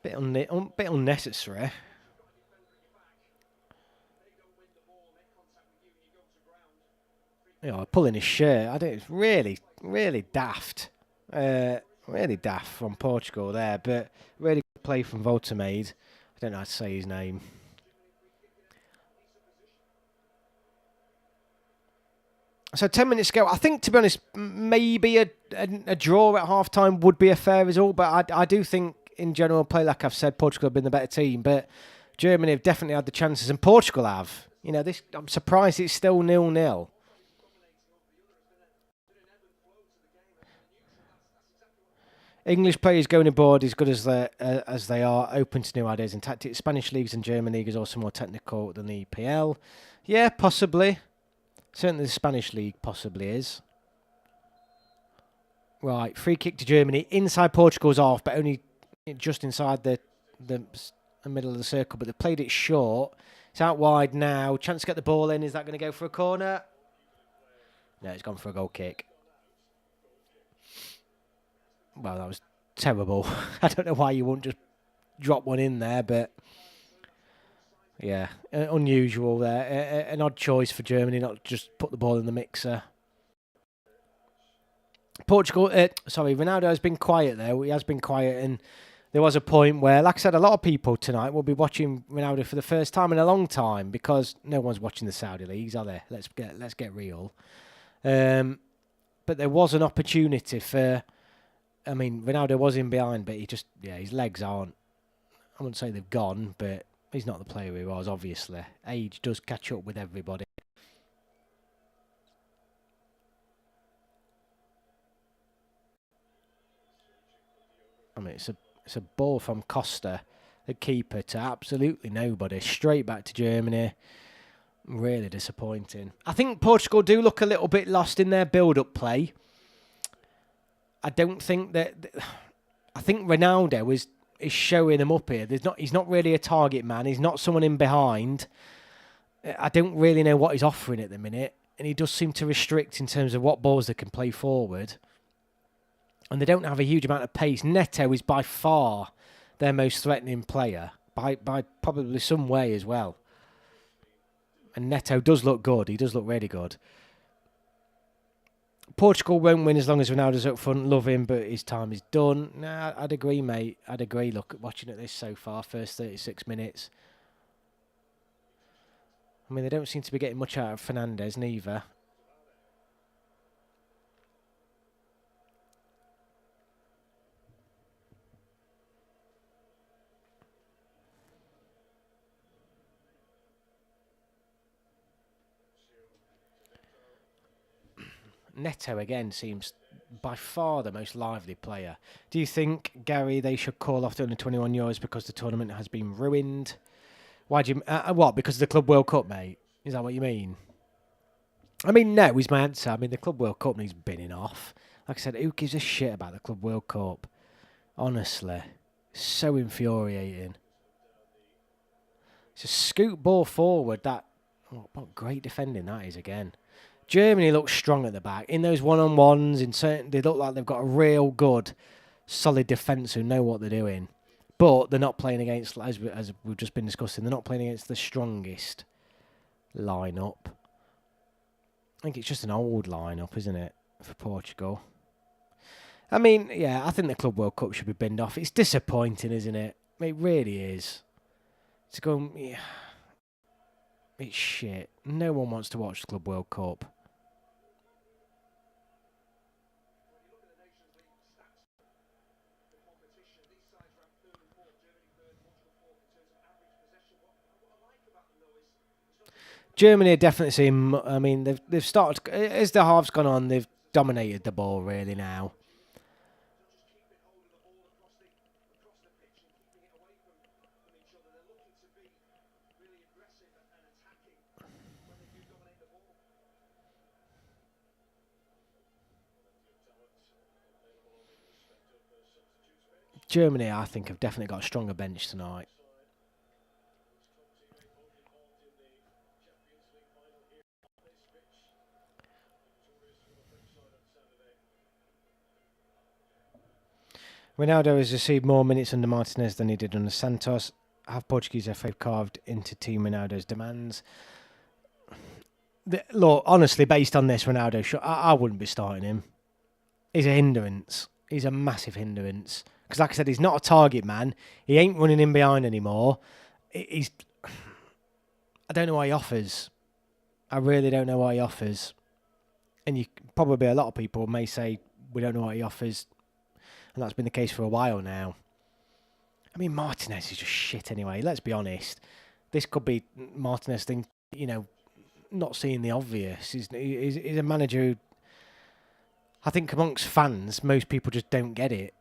Bit unnecessary. Pulling his shirt. I think it's really, really daft. Really daft from Portugal there, but really good play from Voltemade. I don't know how to say his name. So 10 minutes ago, I think, to be honest, maybe a draw at half-time would be a fair result, but I do think, in general play, like I've said, Portugal have been the better team, but Germany have definitely had the chances, and Portugal have. I'm surprised it's still 0-0. English players going abroad as good as they are, open to new ideas and tactics. Spanish leagues and German league is also more technical than the EPL. Yeah, possibly. Certainly the Spanish league possibly is. Right, free kick to Germany. Inside Portugal's off, but only just inside the middle of the circle. But they played it short. It's out wide now. Chance to get the ball in. Is that going to go for a corner? No, it's gone for a goal kick. Well, that was terrible. I don't know why you wouldn't just drop one in there, but yeah, unusual there. An odd choice for Germany, not just put the ball in the mixer. Ronaldo has been quiet there. He has been quiet, and there was a point where, like I said, a lot of people tonight will be watching Ronaldo for the first time in a long time because no one's watching the Saudi leagues, are they? Let's get real. But there was an opportunity for. I mean, Ronaldo was in behind, but his legs aren't. I wouldn't say they've gone, but he's not the player he was. Obviously, age does catch up with everybody. I mean, it's a ball from Costa, the keeper, to absolutely nobody. Straight back to Germany. Really disappointing. I think Portugal do look a little bit lost in their build-up play. I don't think that. I think Ronaldo is showing them up here. He's not really a target man. He's not someone in behind. I don't really know what he's offering at the minute, and he does seem to restrict in terms of what balls they can play forward. And they don't have a huge amount of pace. Neto is by far their most threatening player, by probably some way as well. And Neto does look good. He does look really good. Portugal won't win as long as Ronaldo's up front. Love him, but his time is done. Nah, I'd agree, mate. I'd agree. Look, watching at this so far, first 36 minutes. I mean, they don't seem to be getting much out of Fernandes, neither. Neto, again, seems by far the most lively player. Do you think, Gary, they should call off the under-21 Euros because the tournament has been ruined? Why do you... what, because of the Club World Cup, mate? Is that what you mean? I mean, no, is my answer. I mean, the Club World Cup needs binning off. Like I said, who gives a shit about the Club World Cup? Honestly. So infuriating. It's a scoot ball forward. What great defending that is again. Germany looks strong at the back. In those one-on-ones, they look like they've got a real good, solid defence who know what they're doing. But they're not playing against, as we've just been discussing, they're not playing against the strongest lineup. I think it's just an old lineup, isn't it, for Portugal? I mean, yeah, I think the Club World Cup should be binned off. It's disappointing, isn't it? It really is. To go, yeah, it's shit. No one wants to watch the Club World Cup. Germany definitely seem. I mean, they've started as the half's gone on. They've dominated the ball really now. Germany, I think, have definitely got a stronger bench tonight. Ronaldo has received more minutes under Martinez than he did under Santos. Have Portuguese FA carved into Team Ronaldo's demands? Look, honestly, based on this, Ronaldo, I wouldn't be starting him. He's a hindrance. He's a massive hindrance. Because, like I said, he's not a target man. He ain't running in behind anymore. I don't know what he offers. I really don't know what he offers. And probably a lot of people may say we don't know what he offers. And that's been the case for a while now. I mean, Martinez is just shit anyway. Let's be honest. This could be Martinez thing, not seeing the obvious. He's a manager who, I think amongst fans, most people just don't get it.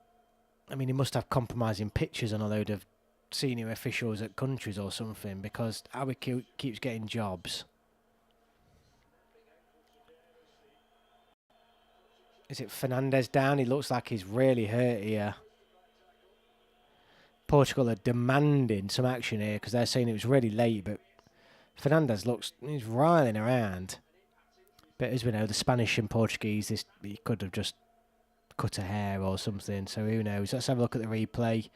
I mean, he must have compromising pictures on a load of senior officials at countries or something, because how he keeps getting jobs. Is it Fernandez down? He looks like he's really hurt here. Portugal are demanding some action here because they're saying it was really late, but Fernandez he's riling around. But as we know, the Spanish and Portuguese, he could have just cut a hair or something, so who knows. Let's have a look at the replay.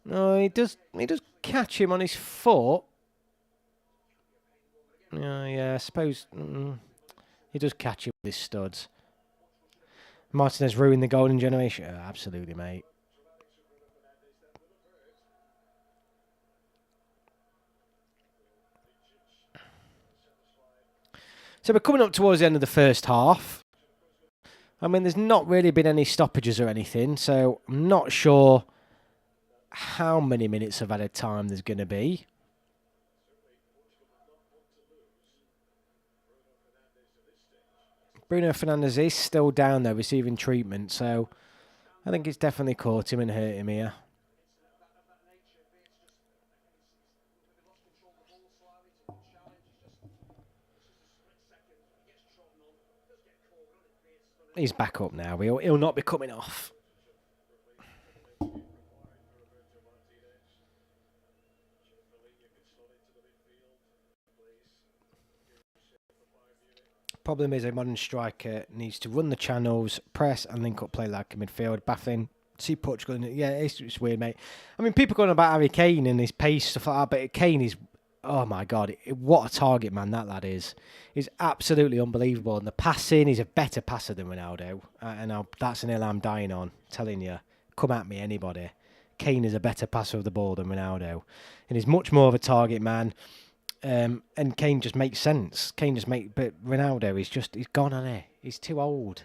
No, he does catch him on his foot. Yeah, I suppose he does catch him with his studs. Martinez ruined the golden generation. Oh, absolutely, mate. So we're coming up towards the end of the first half. I mean, there's not really been any stoppages or anything, so I'm not sure how many minutes of added time there's going to be. Bruno Fernandes is still down there receiving treatment, so I think it's definitely caught him and hurt him here. He's back up now. He'll not be coming off. Problem is, a modern striker needs to run the channels, press and link up play like a midfield. Baffling. See Portugal. Yeah, it's weird, mate. I mean, people going about Harry Kane and his pace, stuff like that, but Kane is... Oh, my God. What a target man that lad is. He's absolutely unbelievable. And the passing, he's a better passer than Ronaldo. That's an hill I'm dying on, telling you. Come at me, anybody. Kane is a better passer of the ball than Ronaldo. And he's much more of a target man. And Kane just makes sense. But Ronaldo he's gone on it. He's too old.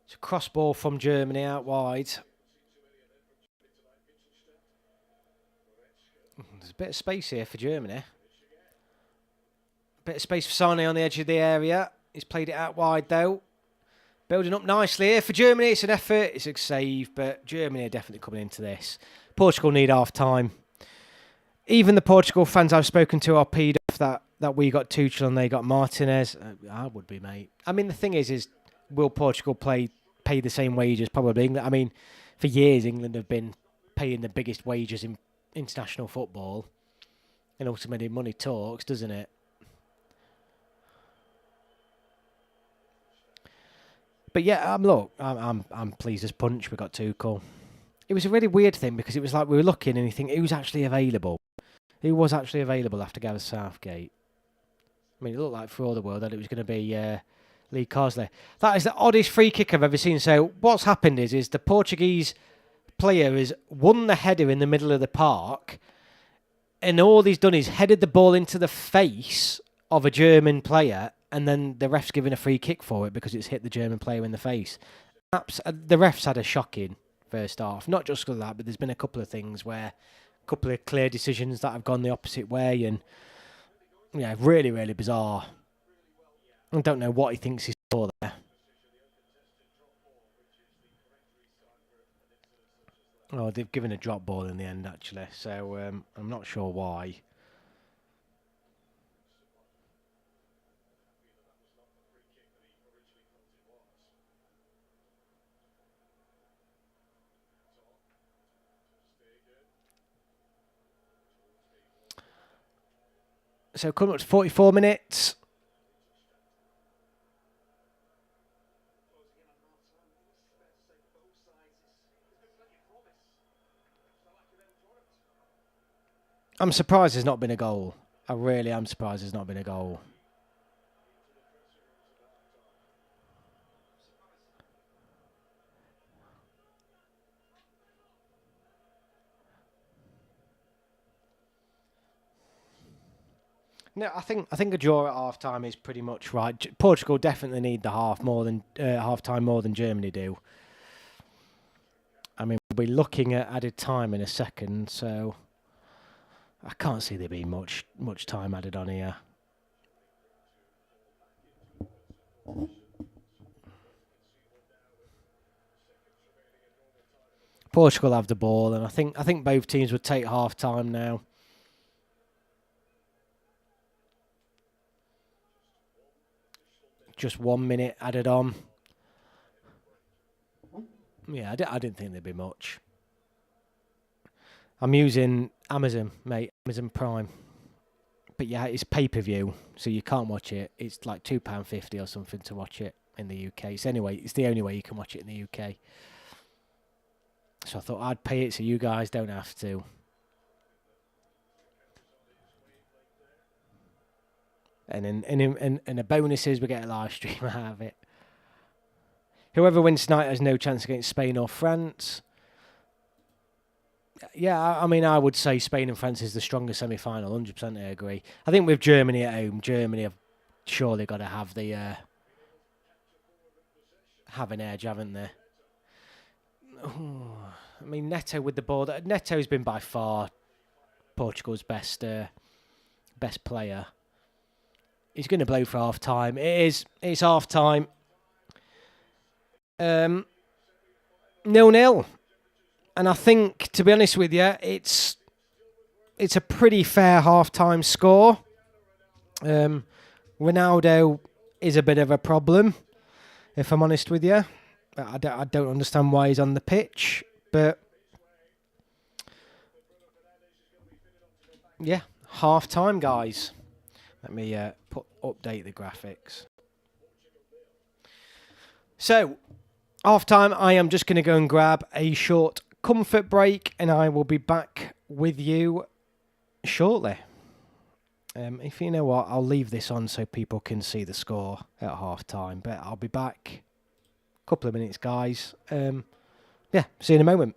It's a cross ball from Germany out wide. There's a bit of space here for Germany. Bit of space for Sane on the edge of the area. He's played it out wide though. Building up nicely here for Germany. It's an effort. It's a save, but Germany are definitely coming into this. Portugal need half time. Even the Portugal fans I've spoken to are peed off that we got Tuchel and they got Martinez. I would be, mate. I mean, the thing is will Portugal pay the same wages? Probably. I mean, for years England have been paying the biggest wages in international football, and ultimately money talks, doesn't it? But yeah, look, I'm pleased as punch. We got Tuchel. It was a really weird thing because it was like we were looking and you think who's actually available. Who was actually available after Gareth Southgate? I mean, it looked like for all the world that it was going to be Lee Carsley. That is the oddest free kick I've ever seen. So what's happened is the Portuguese player has won the header in the middle of the park, and all he's done is headed the ball into the face of a German player, and then the ref's given a free kick for it because it's hit the German player in the face. The ref's had a shocking first half. Not just because of that, but there's been a couple of things where, a couple of clear decisions that have gone the opposite way, and yeah, really, really bizarre. I don't know what he thinks he's for there. Oh, they've given a drop ball in the end, actually, so I'm not sure why. So coming up to 44 minutes. I'm surprised there's not been a goal. I really am surprised there's not been a goal. No, I think a draw at half time is pretty much right. Portugal definitely need the half time more than Germany do. I mean, we'll be looking at added time in a second, so I can't see there being much time added on here. Portugal have the ball, and I think both teams would take half time now. Just 1 minute added on. Yeah, I didn't think there'd be much. I'm using Amazon, mate, Amazon Prime. But yeah, it's pay-per-view, so you can't watch it. It's like £2.50 or something to watch it in the UK. It's the only way you can watch it in the UK. So I thought I'd pay it so you guys don't have to. And the bonus is we get a live stream out of it. Whoever wins tonight has no chance against Spain or France. Yeah, I mean, I would say Spain and France is the strongest semi-final. 100%, I agree. I think with Germany at home, Germany have surely got to have have an edge, haven't they? Oh, I mean, Neto with the ball. Neto's been by far Portugal's best player. He's going to blow for half time. It's half time. 0-0. And I think, to be honest with you, it's a pretty fair half-time score. Ronaldo is a bit of a problem, if I'm honest with you. I don't understand why he's on the pitch, but yeah, half-time, guys. Let me update the graphics. So, half-time, I am just going to go and grab a short comfort break, and I will be back with you shortly. If you know what, I'll leave this on so people can see the score at half-time, but I'll be back a couple of minutes, guys. Yeah, see you in a moment.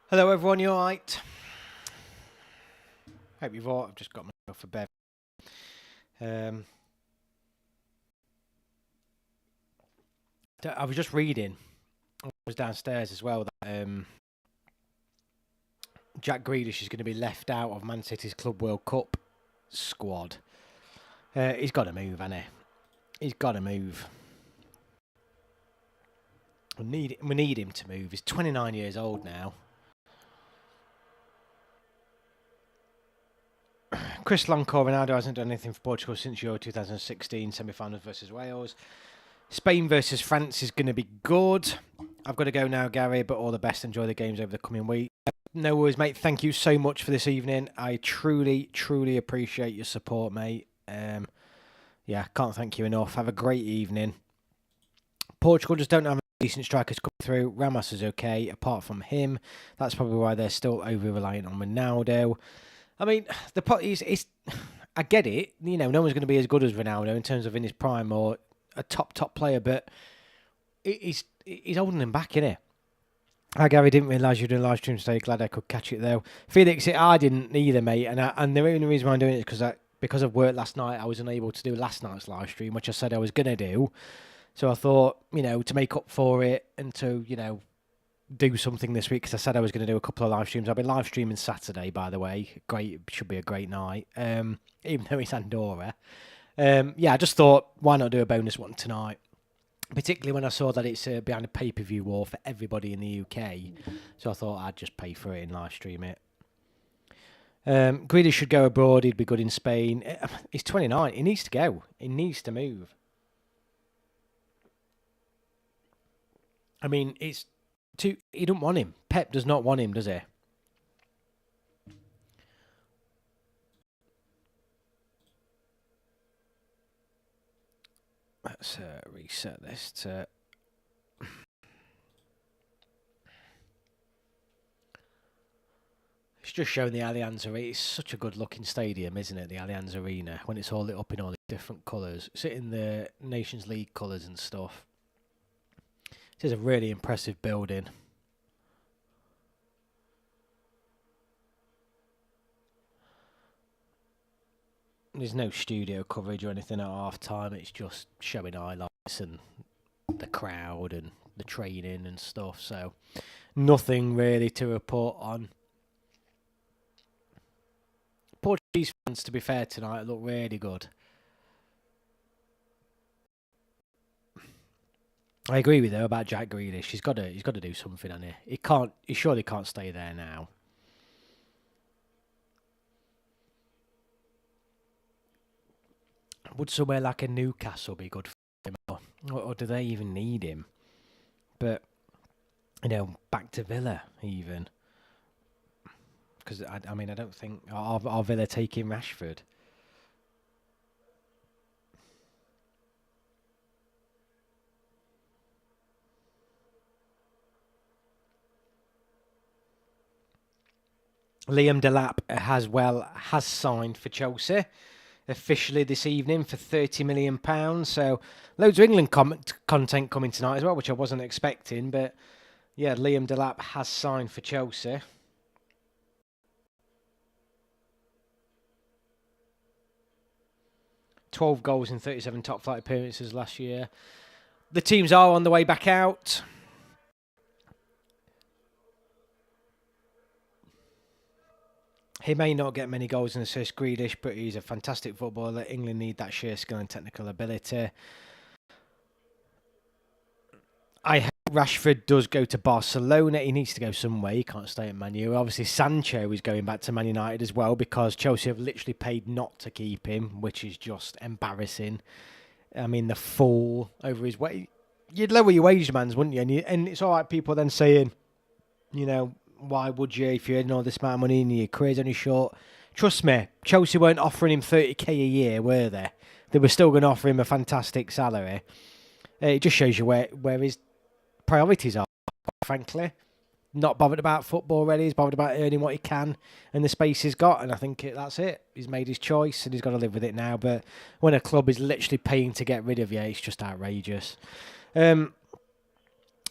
Hello, everyone. You all right? Hope you've all. I've just got myself a bed. I was just reading. I was downstairs as well. That Jack Grealish is going to be left out of Man City's Club World Cup squad. He's got to move, hasn't he? He's got to move. We need him to move. He's 29 years old now. Chris Loncore Ronaldo hasn't done anything for Portugal since Euro 2016 semi-finals versus Wales. Spain versus France is going to be good. I've got to go now, Gary, but all the best. Enjoy the games over the coming week. No worries, mate. Thank you so much for this evening. I truly, truly appreciate your support, mate. Yeah, can't thank you enough. Have a great evening. Portugal just don't have decent strikers come through. Ramos is okay, apart from him. That's probably why they're still over-reliant on Ronaldo. I mean, the pot is I get it. You know, no one's going to be as good as Ronaldo in terms of in his prime or a top player, but he's holding him back, isn't he? Hi, Gary. Didn't realise you were doing a live stream today. Glad I could catch it, though. Felix, I didn't either, mate. And the only reason why I'm doing it is because of work last night, I was unable to do last night's live stream, which I said I was going to do. So I thought, you know, to make up for it and to, you know, do something this week, because I said I was going to do a couple of live streams. I'll be live streaming Saturday, by the way. Great, should be a great night, even though it's Andorra. Yeah, I just thought, why not do a bonus one tonight? Particularly when I saw that it's behind a pay-per-view war for everybody in the UK. So I thought I'd just pay for it and live stream it. Grealish should go abroad. He'd be good in Spain. He's 29. He needs to go. He needs to move. I mean, he don't want him. Pep does not want him, does he? Let's reset this to... It's just showing the Allianz Arena. It's such a good-looking stadium, isn't it? The Allianz Arena, when it's all lit up in all these different colours. It's in the Nations League colours and stuff. It is a really impressive building. There's no studio coverage or anything at half time. It's just showing highlights and the crowd and the training and stuff. So nothing really to report on. Portuguese fans, to be fair, tonight look really good. I agree with her about Jack Grealish. He's got to do something, hasn't he? He surely can't stay there now. Would somewhere like a Newcastle be good for him? Or do they even need him? But, you know, back to Villa, even. Because, I mean, I don't think... Are Villa taking Rashford? Liam Delap has signed for Chelsea officially this evening for £30 million. So loads of England content coming tonight as well, which I wasn't expecting. But yeah, Liam Delap has signed for Chelsea. $12 goals in 37 top flight appearances last year. The teams are on the way back out. He may not get many goals and assists, Grealish, but he's a fantastic footballer. England need that sheer skill and technical ability. I hope Rashford does go to Barcelona. He needs to go somewhere. He can't stay at Man U. Obviously, Sancho is going back to Man United as well, because Chelsea have literally paid not to keep him, which is just embarrassing. I mean, the fool over his wage. You'd lower your wage demands, wouldn't you? And it's all right, people then saying, you know, why would you if you're earning all this amount of money and your career's only short? Trust me, Chelsea weren't offering him 30k a year, were they? They were still going to offer him a fantastic salary. It just shows you where his priorities are, frankly. Not bothered about football really, he's bothered about earning what he can and the space he's got, and I think that's it. He's made his choice and he's got to live with it now, but when a club is literally paying to get rid of you, it's just outrageous.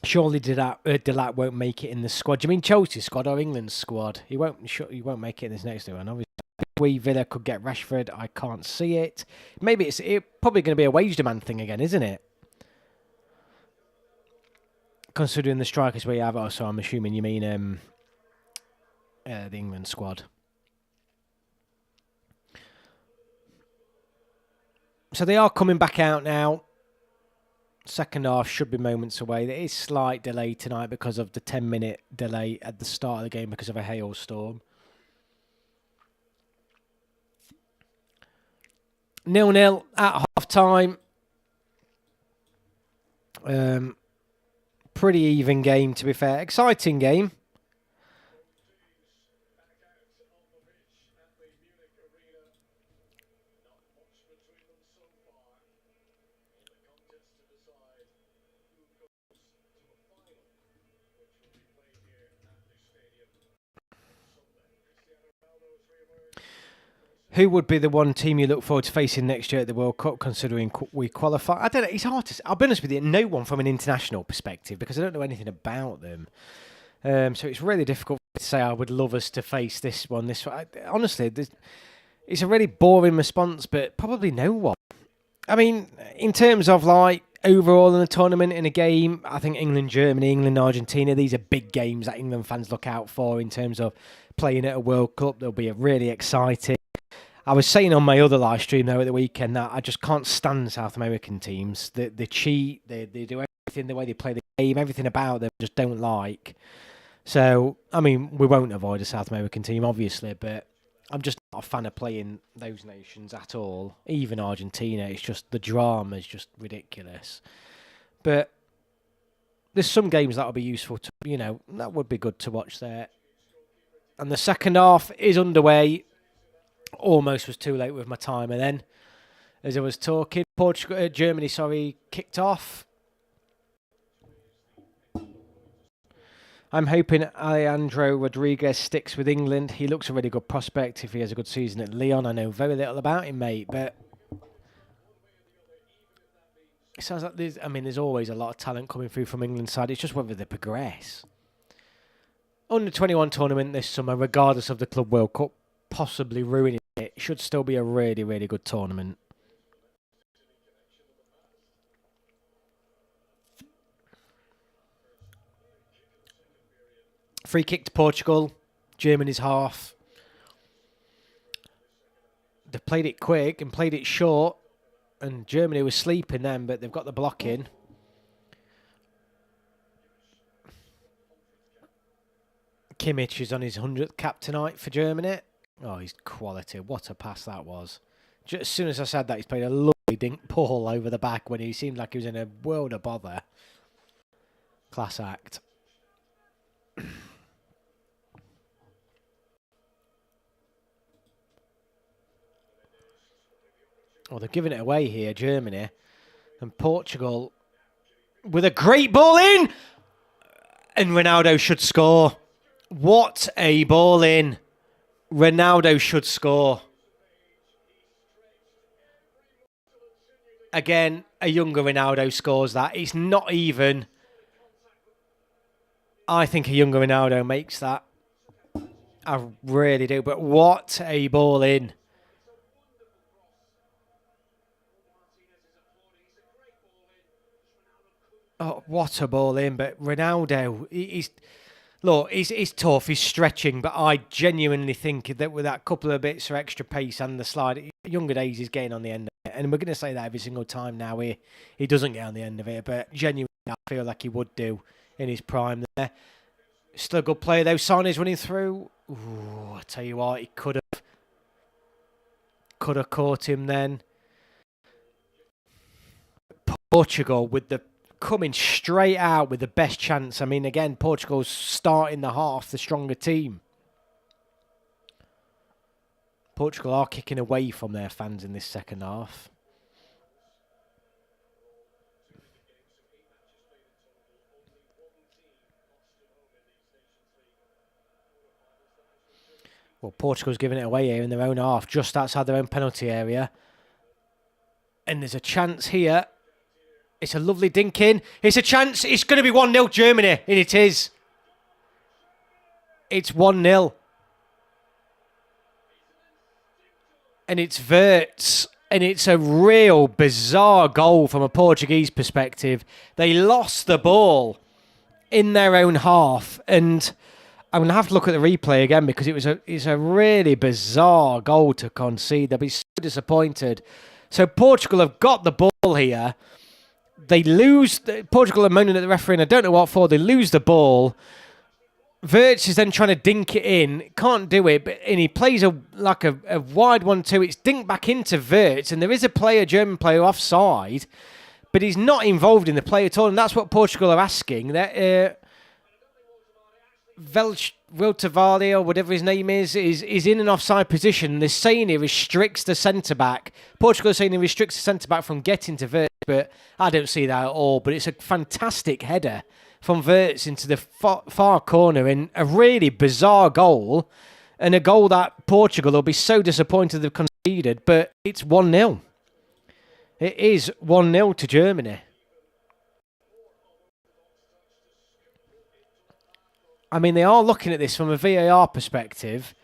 Surely Delac won't make it in the squad. Do you mean Chelsea's squad or England's squad? He won't make it in this next one. Obviously, Villa could get Rashford. I can't see it. Maybe it's probably going to be a wage demand thing again, isn't it? Considering the strikers we have, so I'm assuming you mean the England squad. So they are coming back out now. Second half should be moments away. There is slight delay tonight because of the 10-minute delay at the start of the game because of a hailstorm. 0-0 at half-time. Pretty even game, to be fair. Exciting game. Who would be the one team you look forward to facing next year at the World Cup, considering we qualify? I don't know. It's hard to say. I'll be honest with you, no one from an international perspective, because I don't know anything about them. So it's really difficult to say I would love us to face this one. Honestly, it's a really boring response, but probably no one. I mean, in terms of like overall in a tournament, in a game, I think England, Germany, England, Argentina, these are big games that England fans look out for in terms of playing at a World Cup. They'll be really exciting. I was saying on my other live stream though at the weekend that I just can't stand South American teams. They cheat, they do everything the way they play the game, everything about them I just don't like. So, I mean, we won't avoid a South American team, obviously, but I'm just not a fan of playing those nations at all. Even Argentina, it's just, the drama is just ridiculous. But there's some games that'll be useful to, that would be good to watch there. And the second half is underway. Almost was too late with my timer then. As I was talking, Germany, kicked off. I'm hoping Alejandro Rodriguez sticks with England. He looks a really good prospect if he has a good season at Lyon. I know very little about him, mate, but it sounds like there's always a lot of talent coming through from England's side. It's just whether they progress. Under 21 tournament this summer, regardless of the Club World Cup possibly ruining it, should still be a really, really good tournament. Free kick to Portugal. Germany's half. They played it quick and played it short. And Germany was sleeping then, but they've got the block in. Kimmich is on his 100th cap tonight for Germany. Oh, he's quality. What a pass that was. Just as soon as I said that, he's played a lovely dink ball over the back when he seemed like he was in a world of bother. Class act. Oh, they're giving it away here, Germany. And Portugal with a great ball in. And Ronaldo should score. What a ball in. Ronaldo should score. Again, a younger Ronaldo scores that. It's not even. I think a younger Ronaldo makes that. I really do. But what a ball in. Oh, what a ball in. But Ronaldo, he's tough. He's stretching. But I genuinely think that with that couple of bits of extra pace and the slide, younger days, he's getting on the end of it. And we're going to say that every single time now. He doesn't get on the end of it. But genuinely, I feel like he would do in his prime there. Still a good player, though. Sane's running through. Ooh, I tell you what, he could have caught him then. Portugal with the coming straight out with the best chance. I mean, again, Portugal's starting the half, the stronger team. Portugal are kicking away from their fans in this second half. Well, Portugal's giving it away here in their own half, just outside their own penalty area. And there's a chance here. It's a lovely dink in. It's a chance. It's going to be 1-0 Germany. And it is. It's 1-0. And it's Wirtz. And it's a real bizarre goal from a Portuguese perspective. They lost the ball in their own half. And I'm going to have to look at the replay again because it's a really bizarre goal to concede. They'll be so disappointed. So Portugal have got the ball here. They lose. Portugal are moaning at the referee, and I don't know what for. They lose the ball. Wirtz is then trying to dink it in. Can't do it, and he plays a wide 1-2. It's dinked back into Wirtz, and there is a German player offside, but he's not involved in the play at all, and that's what Portugal are asking. That Viltavali, or whatever his name is in an offside position. They're saying he restricts the centre-back. Portugal are saying he restricts the centre-back from getting to Wirtz, but I don't see that at all. But it's a fantastic header from Wirtz into the far corner, and a really bizarre goal, and a goal that Portugal will be so disappointed they've conceded, but it's 1-0. It is 1-0 to Germany. I mean, they are looking at this from a VAR perspective.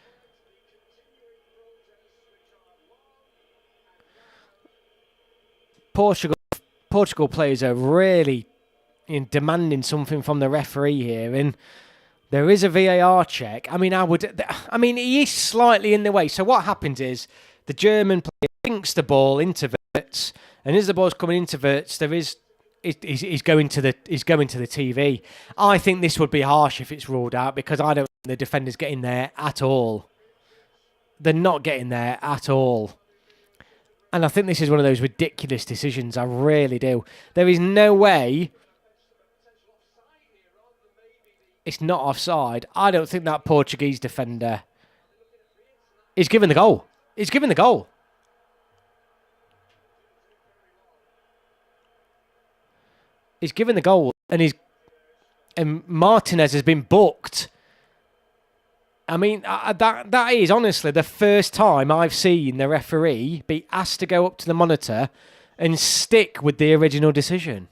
Portugal players are really demanding something from the referee here, and there is a VAR check. I mean, he is slightly in the way. So what happens is the German player thinks the ball into Wirtz, and as the ball's coming into Wirtz, he's going to the TV. I think this would be harsh if it's ruled out because I don't think the defender's getting there at all. They're not getting there at all. And I think this is one of those ridiculous decisions. I really do. There is no way it's not offside. I don't think that Portuguese defender is given the goal. He's given the goal. He's given the goal, and Martinez has been booked. I mean, that is honestly the first time I've seen the referee be asked to go up to the monitor and stick with the original decision.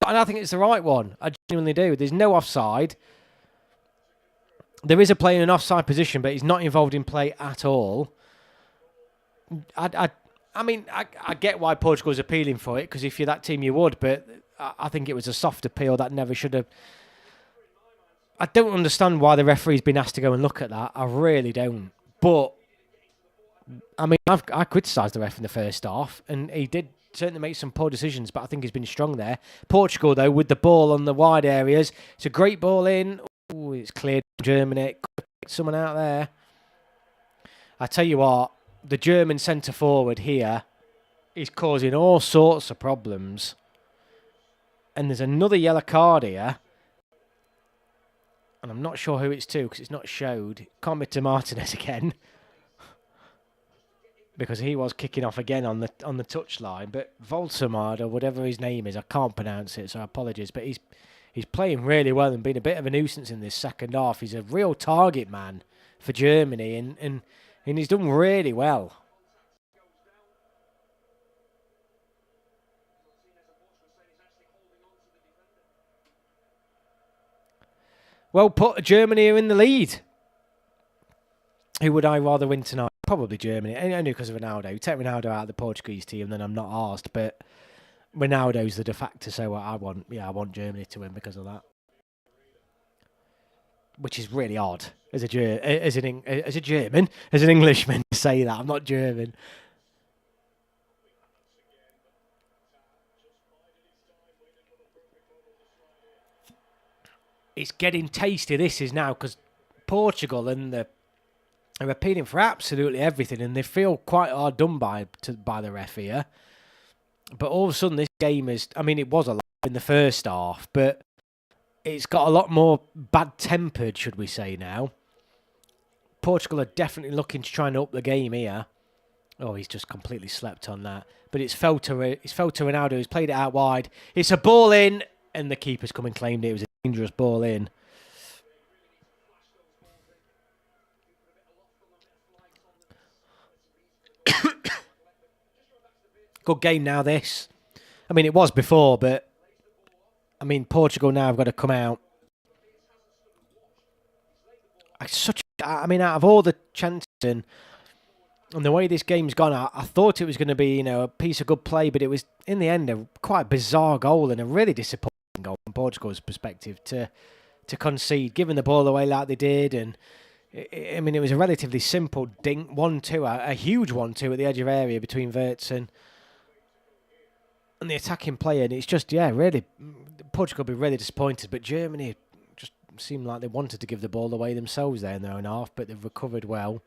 And I think it's the right one. I genuinely do. There's no offside. There is a player in an offside position, but he's not involved in play at all. I mean, I get why Portugal's appealing for it, because if you're that team, you would, but I think it was a soft appeal that never should have. I don't understand why the referee's been asked to go and look at that. I really don't. But, I mean, I criticised the ref in the first half, and he did certainly make some poor decisions, but I think he's been strong there. Portugal, though, with the ball on the wide areas. It's a great ball in. Ooh, it's cleared from Germany. Could have picked someone out there. I tell you what, the German centre-forward here is causing all sorts of problems. And there's another yellow card here. And I'm not sure who it's to because it's not showed. It can't be to Martinez again. Because he was kicking off again on the touchline. But Voltemard, or whatever his name is, I can't pronounce it, so apologies. But he's playing really well and been a bit of a nuisance in this second half. He's a real target man for Germany, and he's done really well. Well put, Germany are in the lead. Who would I rather win tonight? Probably Germany. Only because of Ronaldo. Take Ronaldo out of the Portuguese team, then I'm not arsed. But Ronaldo's the de facto, so I want Germany to win because of that. Which is really odd as an Englishman to say that. I'm not German. It's getting tasty, this is now, because Portugal are appealing for absolutely everything, and they feel quite hard done by the ref here. But all of a sudden, this game is... I mean, it was a lot in the first half, but it's got a lot more bad-tempered, should we say, now. Portugal are definitely looking to try and up the game here. Oh, he's just completely slept on that. But it's fell to Ronaldo, who's played it out wide. It's a ball in, and the keeper's come and claimed it. It was a dangerous ball in. Good game now, this. I mean, it was before, but I mean, Portugal now have got to come out. I mean, out of all the chances and the way this game's gone, I thought it was going to be, a piece of good play, but it was, in the end, a quite bizarre goal and a really disappointing goal from Portugal's perspective to concede, giving the ball away like they did. And, I mean, it was a relatively simple dink, 1-2, a huge 1-2 at the edge of area between Wirtz and the attacking player. And it's just, really, Portugal will be really disappointed, but Germany just seemed like they wanted to give the ball away themselves there in their own half, but they've recovered well.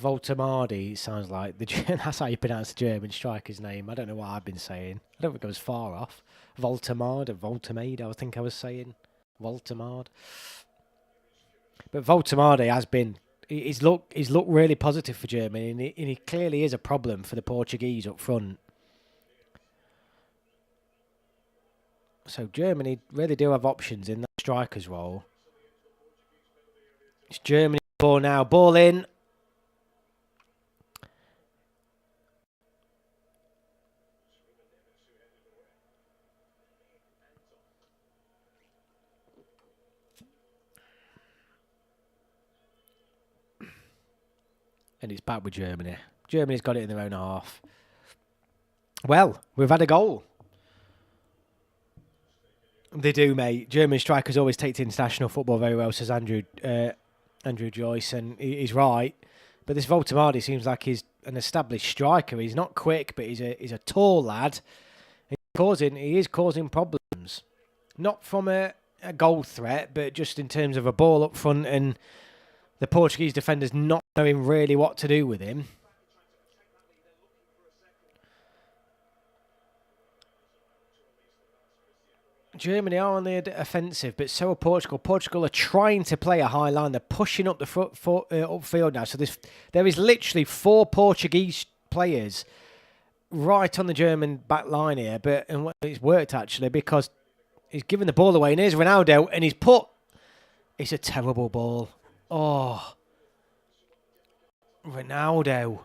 Voltamardi sounds like that's how you pronounce the German striker's name. I don't know what I've been saying. I don't think I was far off. Voltamard or Voltamade, I think I was saying. Voltamard. But Voltamardi has been... He's looked really positive for Germany, and he clearly is a problem for the Portuguese up front. So Germany really do have options in that striker's role. It's Germany ball now. Ball in. And it's back with Germany. Germany's got it in their own half. Well, we've had a goal. They do, mate. German strikers always take to international football very well, says Andrew Joyce, and he's right. But this Voltamardi seems like he's an established striker. He's not quick, but he's a tall lad. He is causing problems. Not from a goal threat, but just in terms of a ball up front and the Portuguese defenders not knowing really what to do with him. Germany are on the offensive, but so are Portugal. Portugal are trying to play a high line. They're pushing up the upfield now. So there is literally 4 Portuguese players right on the German back line here. And it's worked, actually, because he's given the ball away. And here's Ronaldo, and it's a terrible ball. Oh, Ronaldo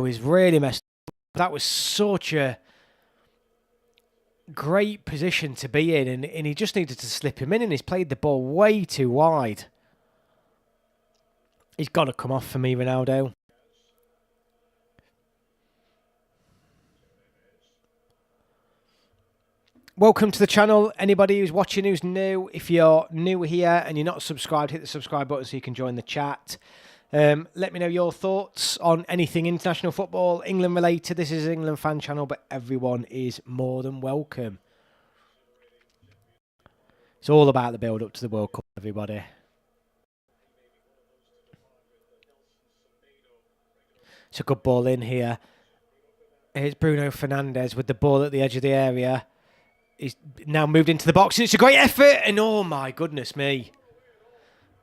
is really messed up. That was such a great position to be in, and he just needed to slip him in, and he's played the ball way too wide. He's got to come off for me, Ronaldo. Welcome to the channel. Anybody who's watching who's new, if you're new here and you're not subscribed, hit the subscribe button so you can join the chat. Let me know your thoughts on anything international football, England related. This is an England fan channel, but everyone is more than welcome. It's all about the build up to the World Cup, everybody. It's a good ball in here. Here's Bruno Fernandes with the ball at the edge of the area. He's now moved into the box, and it's a great effort. And oh my goodness me.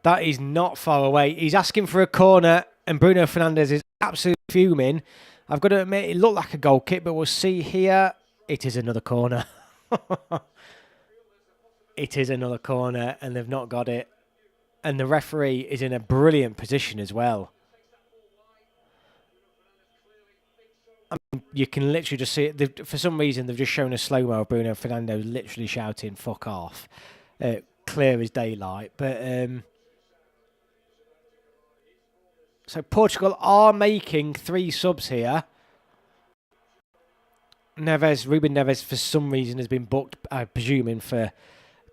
That is not far away. He's asking for a corner, and Bruno Fernandes is absolutely fuming. I've got to admit, it looked like a goal kick, but we'll see here. It is another corner. It is another corner, and they've not got it. And the referee is in a brilliant position as well. I mean, you can literally just see it. For some reason, they've just shown a slow-mo of Bruno Fernandes literally shouting, "Fuck off." Clear as daylight. But so Portugal are making 3 subs here. Ruben Neves, for some reason, has been booked, I'm presuming, for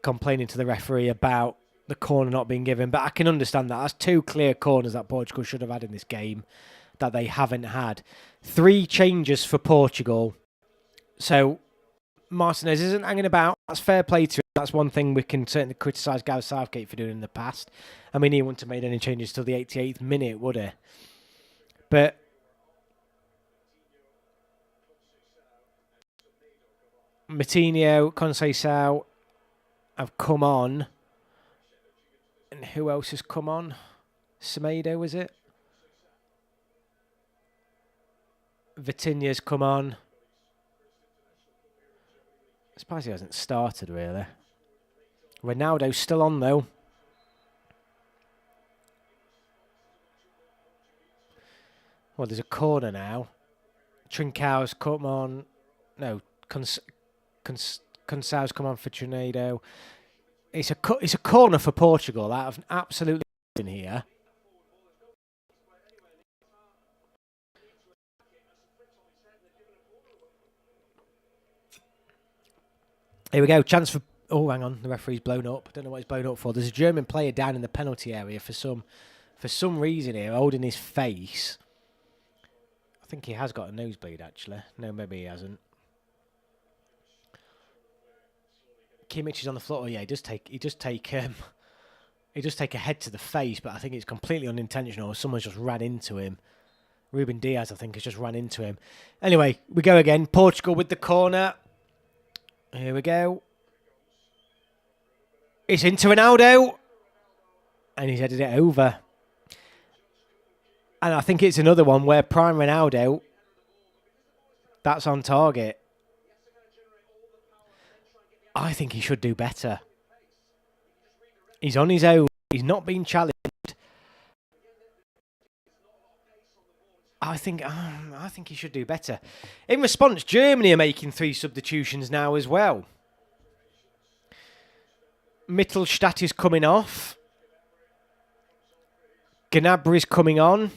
complaining to the referee about the corner not being given. But I can understand that. That's 2 clear corners that Portugal should have had in this game that they haven't had. 3 changes for Portugal. So Martinez isn't hanging about. That's fair play to him. That's one thing we can certainly criticise Gareth Southgate for doing in the past. I mean, he wouldn't have made any changes till the 88th minute, would he? But Moutinho, Conceição have come on. And who else has come on? Semedo, is it? Vitinha's come on. I suppose he hasn't started, really. Ronaldo's still on, though. Well, there's a corner now. Trincão's come on. No, Conceição's come on for Trinado. It's a corner for Portugal out of absolutely in here. Here we go. Chance for... Oh, hang on. The referee's blown up. I don't know what he's blown up for. There's a German player down in the penalty area for some reason here, holding his face. I think he has got a nosebleed, actually. No, maybe he hasn't. Kimmich is on the floor. Oh, yeah, he does take a head to the face, but I think it's completely unintentional. Someone's just ran into him. Ruben Diaz, I think, has just ran into him. Anyway, we go again. Portugal with the corner. Here we go. It's into Ronaldo. And he's headed it over. And I think it's another one where prime Ronaldo, that's on target. I think he should do better. He's on his own. He's not being challenged. I think he should do better. In response, Germany are making 3 substitutions now as well. Mittelstadt is coming off. Gnabry's coming on.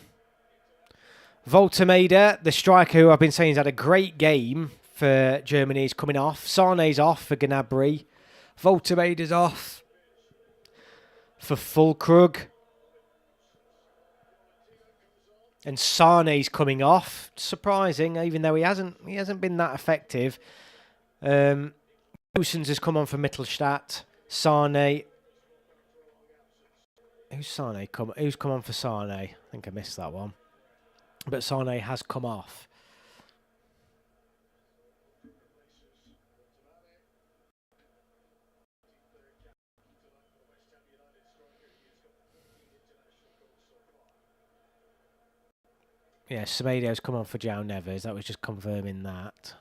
Voltemade, the striker who I've been saying has had a great game for Germany, is coming off. Sané's off for Gnabry. Voltemade's off for Füllkrug. And Sané's coming off. Surprising, even though he hasn't been that effective. Goossens has come on for Mittelstadt. Sané. Who's come on for Sané? I think I missed that one. But Sané has come off. Yeah, Semedo's come on for João Neves. That was just confirming that.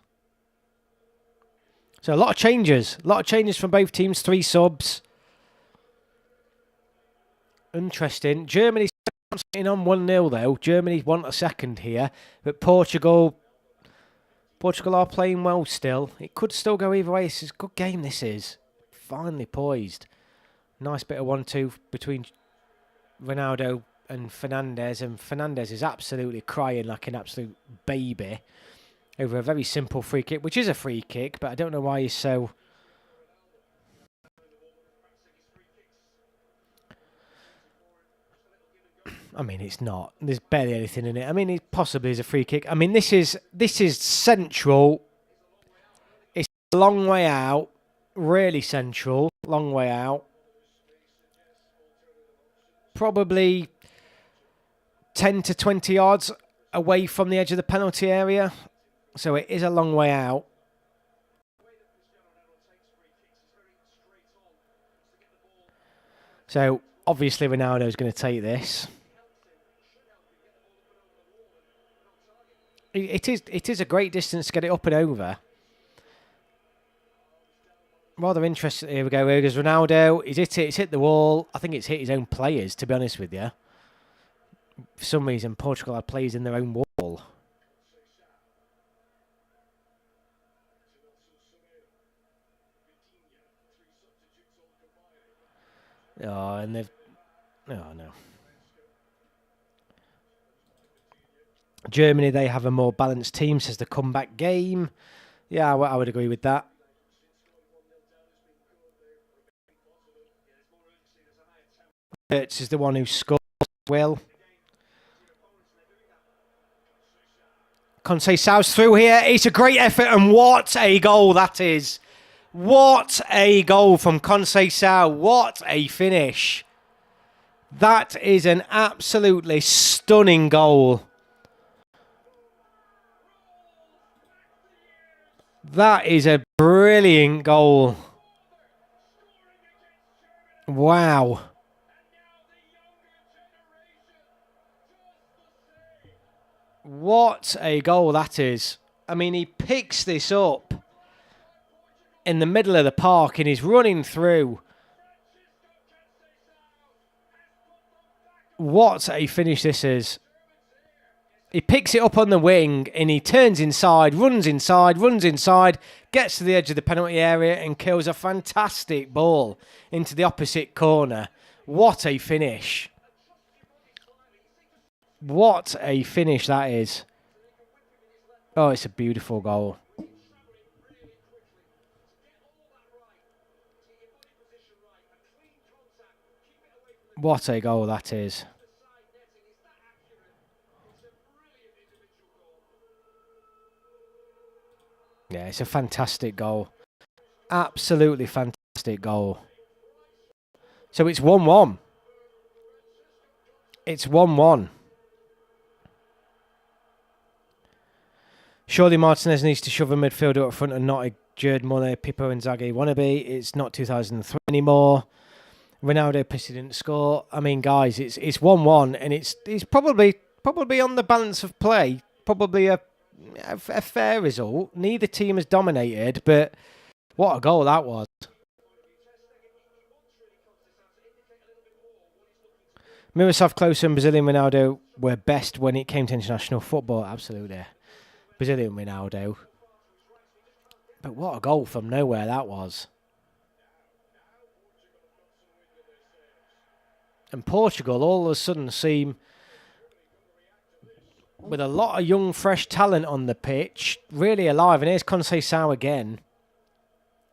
So a lot of changes. A lot of changes from both teams. 3 subs. Interesting. Germany's sitting on 1-0 though. Germany want a second here. But Portugal are playing well still. It could still go either way. It's a good game, this is. Finely poised. Nice bit of 1-2 between Ronaldo and Fernandes. And Fernandes is absolutely crying like an absolute baby over a very simple free kick, which is a free kick, but I don't know why he's so... I mean, it's not. There's barely anything in it. I mean, it possibly is a free kick. I mean, this is central. It's a long way out. Really central. Long way out. Probably 10 to 20 yards away from the edge of the penalty area. So it is a long way out. So obviously Ronaldo's going to take this. It is a great distance to get it up and over. Rather interesting. Here we go. Here goes Ronaldo. He's hit it. It's hit the wall. I think it's hit his own players, to be honest with you. For some reason, Portugal had players in their own wall. Oh, and they've... Oh, no. Germany, they have a more balanced team, says the comeback game. Yeah, I would agree with that. Hertz is the one who scored well. Conceição's through here. It's a great effort, and what a goal that is. What a goal from Conceição. What a finish. That is an absolutely stunning goal. That is a brilliant goal. Wow. What a goal that is. I mean, he picks this up in the middle of the park and he's running through. What a finish this is. He picks it up on the wing and he turns inside, runs inside, gets to the edge of the penalty area and kills a fantastic ball into the opposite corner. What a finish. What a finish that is. Oh, it's a beautiful goal. What a goal that is. Yeah, it's a fantastic goal. Absolutely fantastic goal. So it's 1-1. It's 1-1. Surely Martinez needs to shove a midfielder up front and not a Gerd Muller, Pippo Inzaghi wannabe. It's not 2003 anymore. Ronaldo pissed didn't score. I mean, guys, it's 1-1 and it's probably on the balance of play. Probably a fair result. Neither team has dominated, but what a goal that was. Miroslav Klose and Brazilian Ronaldo were best when it came to international football. Absolutely. Brazilian Ronaldo. But what a goal from nowhere that was. And Portugal all of a sudden seem with a lot of young, fresh talent on the pitch, really alive. And here's Conceição again.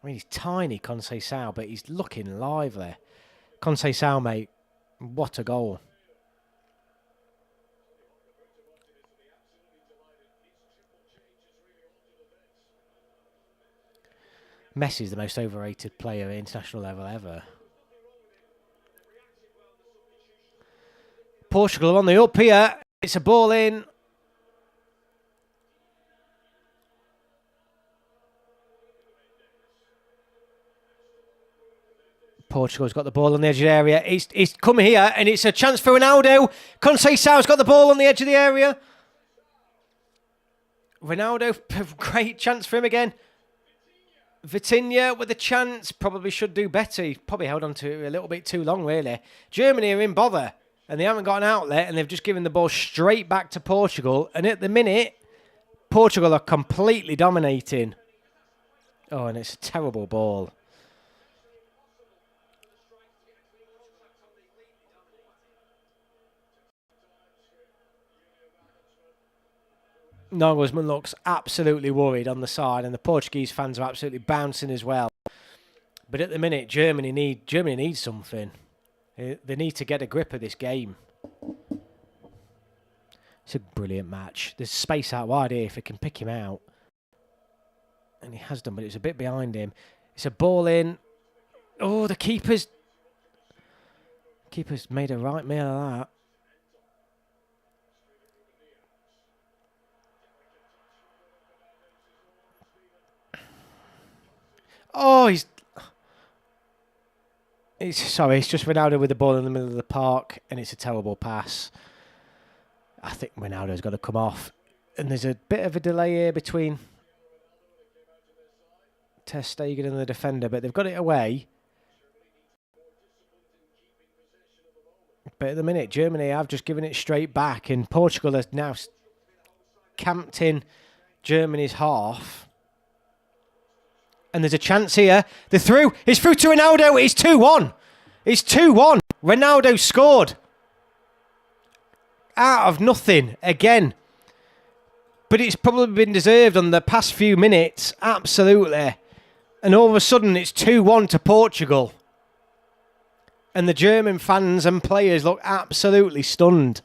I mean, he's tiny, Conceição, but he's looking lively. Conceição, mate, what a goal. Messi's the most overrated player at international level ever. Portugal on the up here. It's a ball in. Portugal's got the ball on the edge of the area. He's come here and it's a chance for Ronaldo. Conceição's got the ball on the edge of the area. Ronaldo, great chance for him again. Vitinha with a chance, probably should do better. He probably held on to it a little bit too long, really. Germany are in bother, and they haven't got an outlet, and they've just given the ball straight back to Portugal. And at the minute, Portugal are completely dominating. Oh, and it's a terrible ball. Nagelsmann looks absolutely worried on the side, and the Portuguese fans are absolutely bouncing as well. But at the minute, Germany needs something. They need to get a grip of this game. It's a brilliant match. There's space out wide here if they can pick him out. And he has done, but it's a bit behind him. It's a ball in. Oh, the keeper's made a right meal of that. Oh, it's just Ronaldo with the ball in the middle of the park, and it's a terrible pass. I think Ronaldo's got to come off. And there's a bit of a delay here between Ter Stegen and the defender, but they've got it away. But at the minute, Germany have just given it straight back, and Portugal has now camped in Germany's half. And there's a chance here. They're through. It's through to Ronaldo. It's 2-1. It's 2-1. Ronaldo scored. Out of nothing again. But it's probably been deserved on the past few minutes. Absolutely. And all of a sudden it's 2-1 to Portugal. And the German fans and players look absolutely stunned.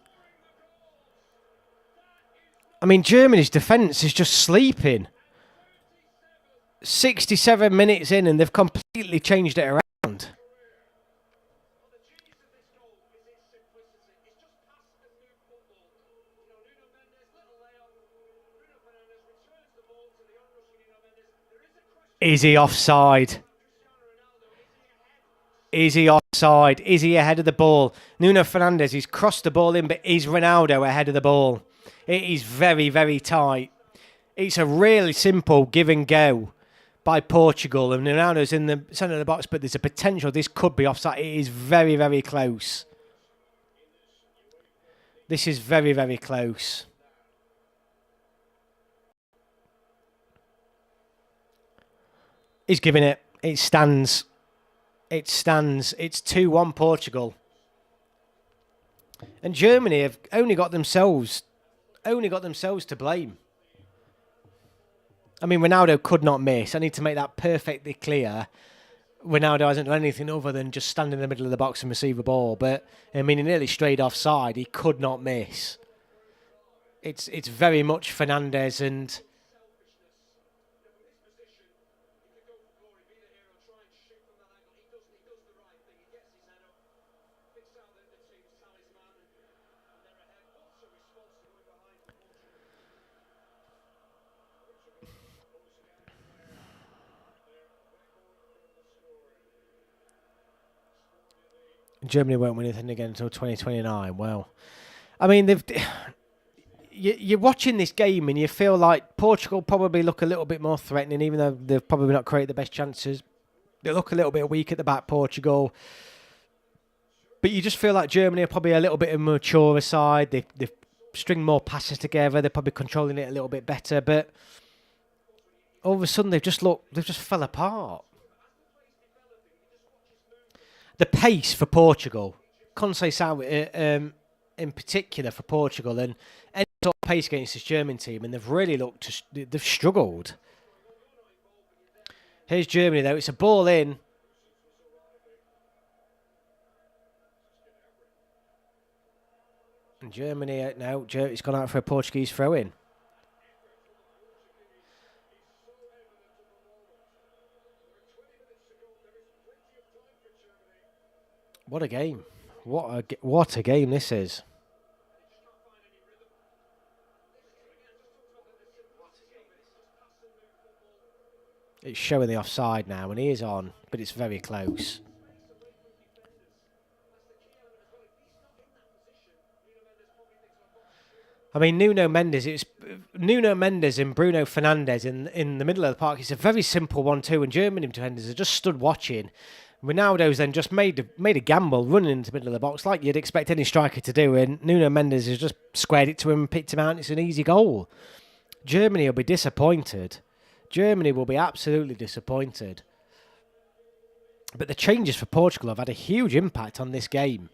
I mean, Germany's defence is just sleeping. 67 minutes in and they've completely changed it around. Is he offside? Is he offside? Is he ahead of the ball? Nuno Fernandes, he's crossed the ball in, but is Ronaldo ahead of the ball? It is very, very tight. It's a really simple give and go by Portugal, and Ronaldo's in the centre of the box, but there's a potential this could be offside. It is very, very close. This is very, very close. He's giving it. It stands. It stands. It's 2-1 Portugal. And Germany have only got themselves to blame. I mean, Ronaldo could not miss. I need to make that perfectly clear. Ronaldo hasn't done anything other than just stand in the middle of the box and receive a ball. But, I mean, he nearly strayed offside. He could not miss. It's very much Fernandes and... Germany won't win anything again until 2029. Well, I mean, you're watching this game and you feel like Portugal probably look a little bit more threatening, even though they've probably not created the best chances. They look a little bit weak at the back, Portugal. But you just feel like Germany are probably a little bit of a maturer side. They've string more passes together. They're probably controlling it a little bit better. But all of a sudden, they've just fell apart. The pace for Portugal, Conceição in particular for Portugal, and any sort of pace against this German team, and they've really they've struggled. Here's Germany though, it's a ball in. And Germany now, it's gone out for a Portuguese throw-in. What a game. What a game this is. It's showing the offside now, and he is on, but it's very close. I mean, Nuno Mendes and Bruno Fernandes in the middle of the park. It's a very simple 1-2, and German defenders have just stood watching. Ronaldo's then just made a gamble running into the middle of the box like you'd expect any striker to do, and Nuno Mendes has just squared it to him and picked him out, and it's an easy goal. Germany will be disappointed. Germany will be absolutely disappointed. But the changes for Portugal have had a huge impact on this game.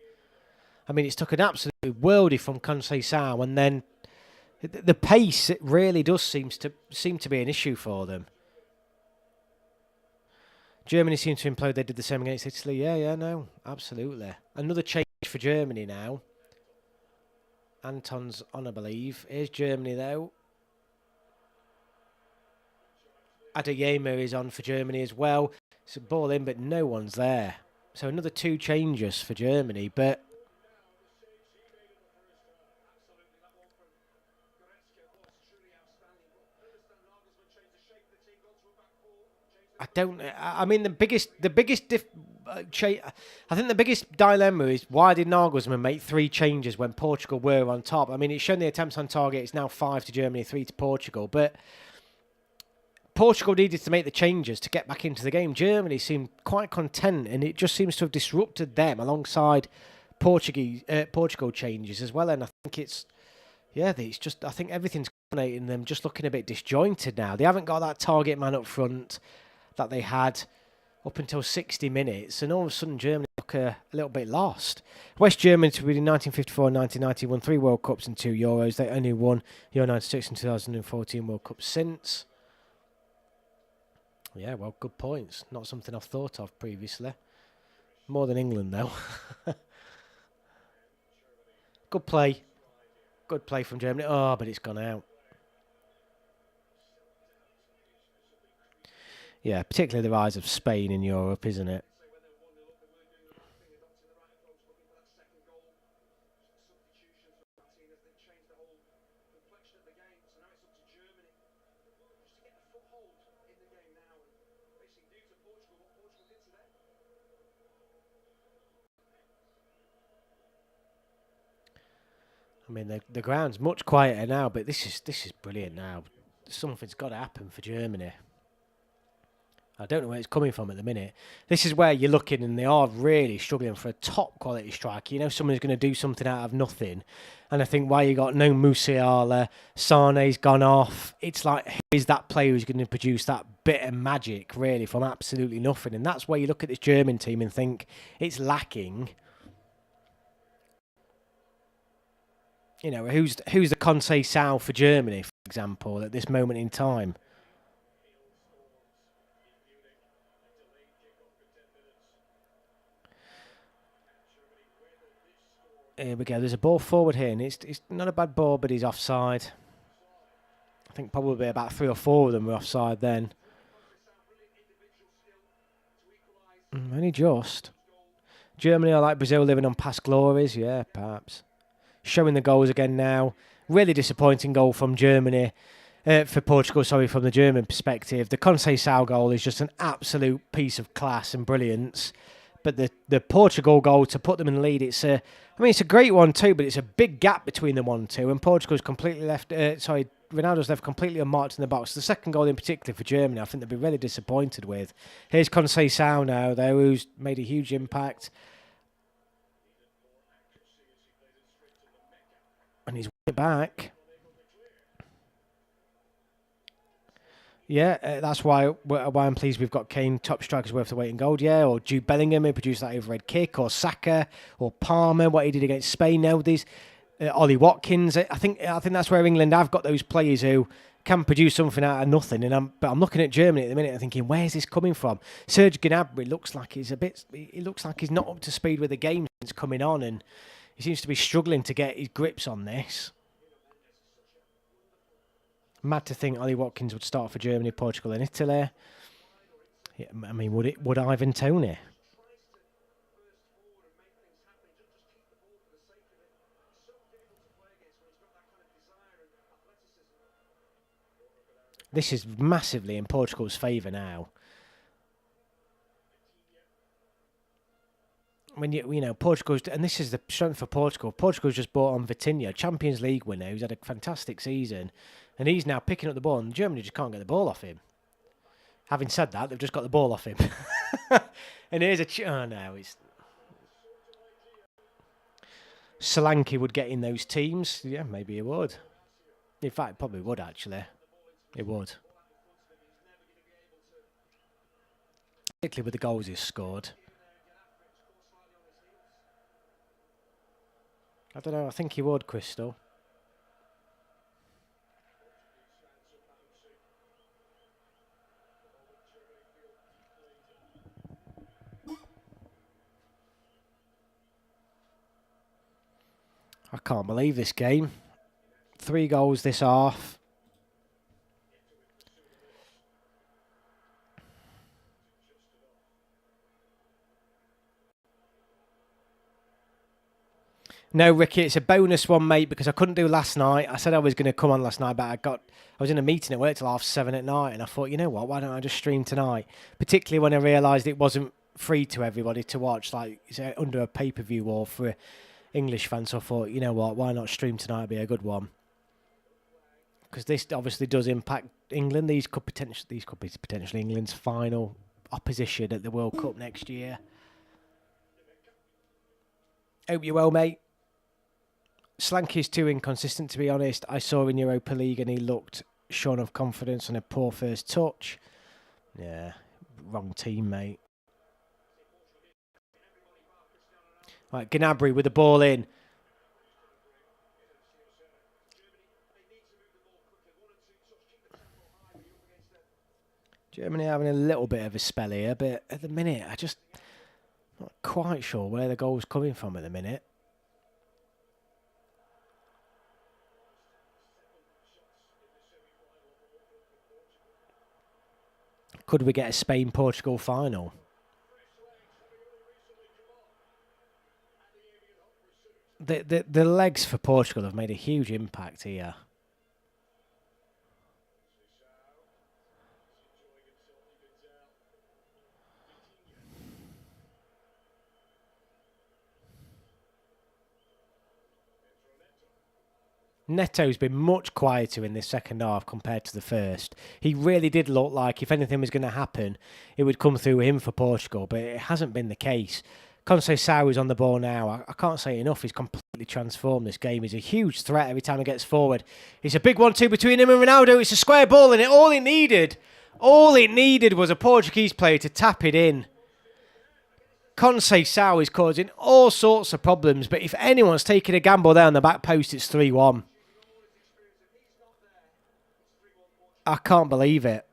I mean, it's took an absolutely worldie from Conceição, and then the pace, it really does seem to be an issue for them. Germany seems to implode. They did the same against Italy. Yeah, no, absolutely. Another change for Germany now. Anton's on, I believe. Here's Germany, though. Adeyemi is on for Germany as well. It's a ball in, but no one's there. So another 2 changes for Germany, but... I mean, I think the biggest dilemma is why did Nagelsmann make 3 changes when Portugal were on top? I mean, it's shown the attempts on target. It's now 5 to Germany, 3 to Portugal. But Portugal needed to make the changes to get back into the game. Germany seemed quite content, and it just seems to have disrupted them alongside Portugal changes as well. And I think I think everything's culminating them just looking a bit disjointed now. They haven't got that target man up front that they had up until 60 minutes, and all of a sudden Germany look a little bit lost. West Germany, between 1954 and 1990, won 3 World Cups and 2 Euros. They only won Euro 96 and 2014 World Cup since. Yeah, well, good points. Not something I've thought of previously. More than England, though. Good play. Good play from Germany. Oh, but it's gone out. Yeah, particularly the rise of Spain in Europe, isn't it? I mean, the ground's much quieter now, but this is brilliant now. Something's got to happen for Germany. I don't know where it's coming from at the minute. This is where you're looking, and they are really struggling for a top quality striker. You know, someone who's going to do something out of nothing. And I think why you got no Musiala, Sane's gone off. It's like, who is that player who's going to produce that bit of magic, really, from absolutely nothing? And that's where you look at this German team and think it's lacking. You know, who's the Conceição for Germany, for example, at this moment in time? Here we go. There's a ball forward here, and it's not a bad ball, but he's offside. I think probably about 3 or 4 of them were offside then. Only just. Germany are like Brazil living on past glories. Yeah, perhaps. Showing the goals again now. Really disappointing goal from Germany. For Portugal, sorry, from the German perspective. The Conceição goal is just an absolute piece of class and brilliance. But the Portugal goal to put them in the lead, it's a great one too, but it's a big gap between the 1-2, and Portugal's completely left. Ronaldo's left completely unmarked in the box. The second goal in particular for Germany, I think they'll be really disappointed with. Here's Conceição now, though, who's made a huge impact, and he's back. Yeah, that's why I'm pleased we've got Kane, top strikers worth the weight in gold, yeah, or Jude Bellingham, who produced that overhead kick, or Saka, or Palmer, what he did against Spain. Now these, Ollie Watkins. I think that's where England have got those players who can produce something out of nothing. But I'm looking at Germany at the minute and thinking, where's this coming from? Serge Gnabry looks like he looks like he's not up to speed with the game since coming on, and he seems to be struggling to get his grips on this. Mad to think Ollie Watkins would start for Germany, Portugal and Italy. Yeah, I mean, would Ivan Toney? This is massively in Portugal's favour now. When you know Portugal's, and this is the strength for Portugal. Portugal's just bought on Vitinha, Champions League winner, who's had a fantastic season, and he's now picking up the ball, and Germany just can't get the ball off him. Having said that, they've just got the ball off him. And here's oh no, it's Solanke would get in those teams. Yeah, maybe he would. In fact, probably would actually. It would. Particularly with the goals he's scored. I don't know, I think he would, Crystal. I can't believe this game. 3 goals this half. No, Ricky, it's a bonus one, mate, because I couldn't do last night. I said I was going to come on last night, but I was in a meeting at work till 7:30 at night, and I thought, you know what, why don't I just stream tonight? Particularly when I realised it wasn't free to everybody to watch, like it's under a pay-per-view or for English fans. So I thought, you know what, why not stream tonight? It'd be a good one. Because this obviously does impact England. These could be potentially England's final opposition at the World Cup next year. Hope you're well, mate. Slanky's too inconsistent, to be honest. I saw in Europa League and he looked shorn of confidence and a poor first touch. Yeah, wrong team, mate. Right, Gnabry with the ball in. Germany having a little bit of a spell here, but at the minute, I just not quite sure where the goal's coming from at the minute. Could we get a Spain-Portugal final? The legs for Portugal have made a huge impact here. Neto's been much quieter in this second half compared to the first. He really did look like if anything was going to happen, it would come through him for Portugal, but it hasn't been the case. Conceição is on the ball now. I can't say enough. He's completely transformed this game. He's a huge threat every time he gets forward. It's a big 1-2 between him and Ronaldo. It's a square ball, and all it needed was a Portuguese player to tap it in. Conceição is causing all sorts of problems, but if anyone's taking a gamble there on the back post, it's 3-1. I can't believe it.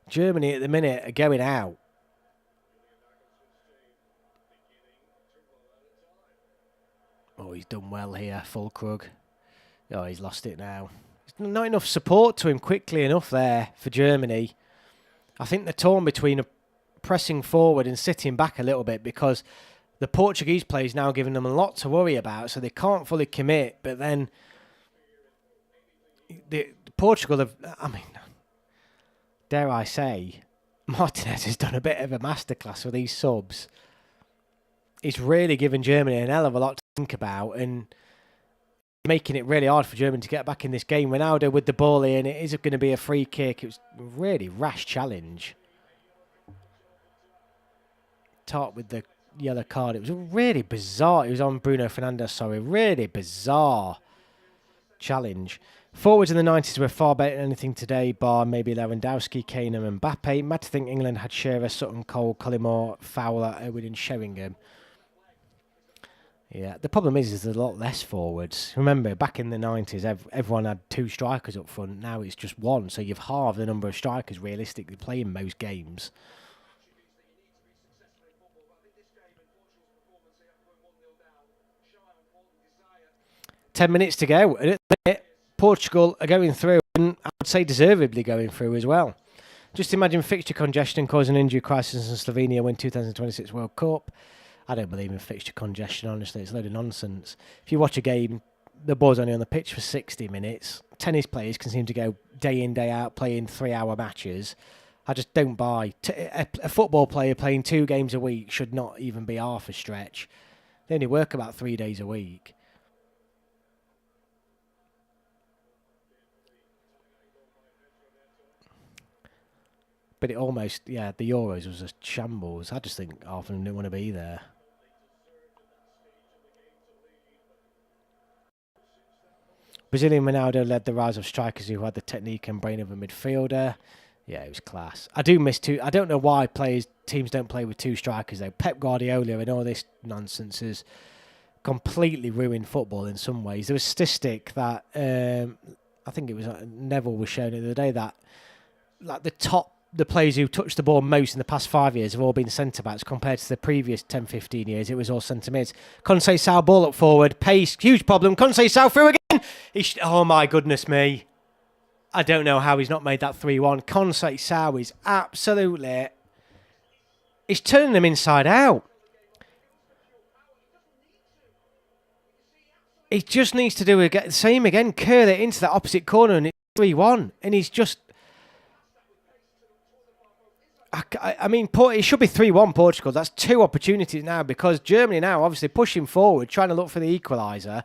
Germany at the minute are going out. Oh, he's done well here, Fulkrug. Oh, he's lost it now. There's not enough support to him quickly enough there for Germany. I think they're torn between pressing forward and sitting back a little bit because the Portuguese players now giving them a lot to worry about, so they can't fully commit. But then Portugal have, I mean, dare I say, Martinez has done a bit of a masterclass with these subs. He's really given Germany an hell of a lot to think about and making it really hard for Germany to get back in this game. Ronaldo with the ball in, it is going to be a free kick. It was a really rash challenge. Tart with the yellow card. It was really bizarre. It was on Bruno Fernandes, sorry. Really bizarre challenge. Forwards in the 90s were far better than anything today, bar maybe Lewandowski, Kane and Mbappe. Mad to think England had Shearer, Sutton, Cole, Collymore, Fowler, Owen and Sheringham. Yeah, the problem is there's a lot less forwards. Remember, back in the 90s, everyone had two strikers up front. Now it's just one, so you've halved the number of strikers realistically playing most games. Ten minutes to go. And at the minute, Portugal are going through, and I would say deservedly going through as well. Just imagine fixture congestion causing an injury crisis in Slovenia win 2026 World Cup. I don't believe in fixture congestion, honestly. It's a load of nonsense. If you watch a game, the ball's only on the pitch for 60 minutes. Tennis players can seem to go day in, day out, playing 3-hour matches. I just don't buy. A football player playing 2 games a week should not even be half a stretch. They only work about 3 days a week. But it almost, yeah, the Euros was a shambles. I just think half of them didn't want to be there. Brazilian Ronaldo led the rise of strikers who had the technique and brain of a midfielder. Yeah, it was class. I do miss two. I don't know why teams don't play with 2 strikers though. Pep Guardiola and all this nonsense has completely ruined football in some ways. There was a statistic that I think it was Neville was showing it the other day that like the players who touched the ball most in the past 5 years have all been centre-backs compared to the previous 10, 15 years. It was all centre-mids. Conceição ball up forward. Pace, huge problem. Conceição through again. Oh, my goodness me. I don't know how he's not made that 3-1. Conceição is absolutely... He's turning them inside out. He just needs to do the same again. Curl it into that opposite corner and it's 3-1. And he's just... I mean, it should be 3-1 Portugal. That's 2 opportunities now because Germany now obviously pushing forward, trying to look for the equaliser.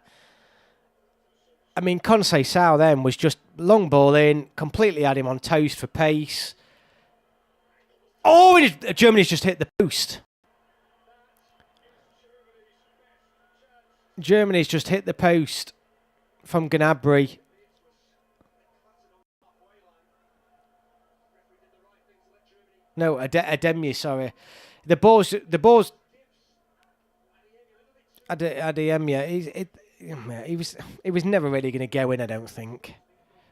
I mean, Conceição then was just long ball in, completely had him on toast for pace. Oh, Germany's just hit the post. Germany's just hit the post from Gnabry. No, Ademir, sorry. The ball's Ademir. He was never really going to go in, I don't think.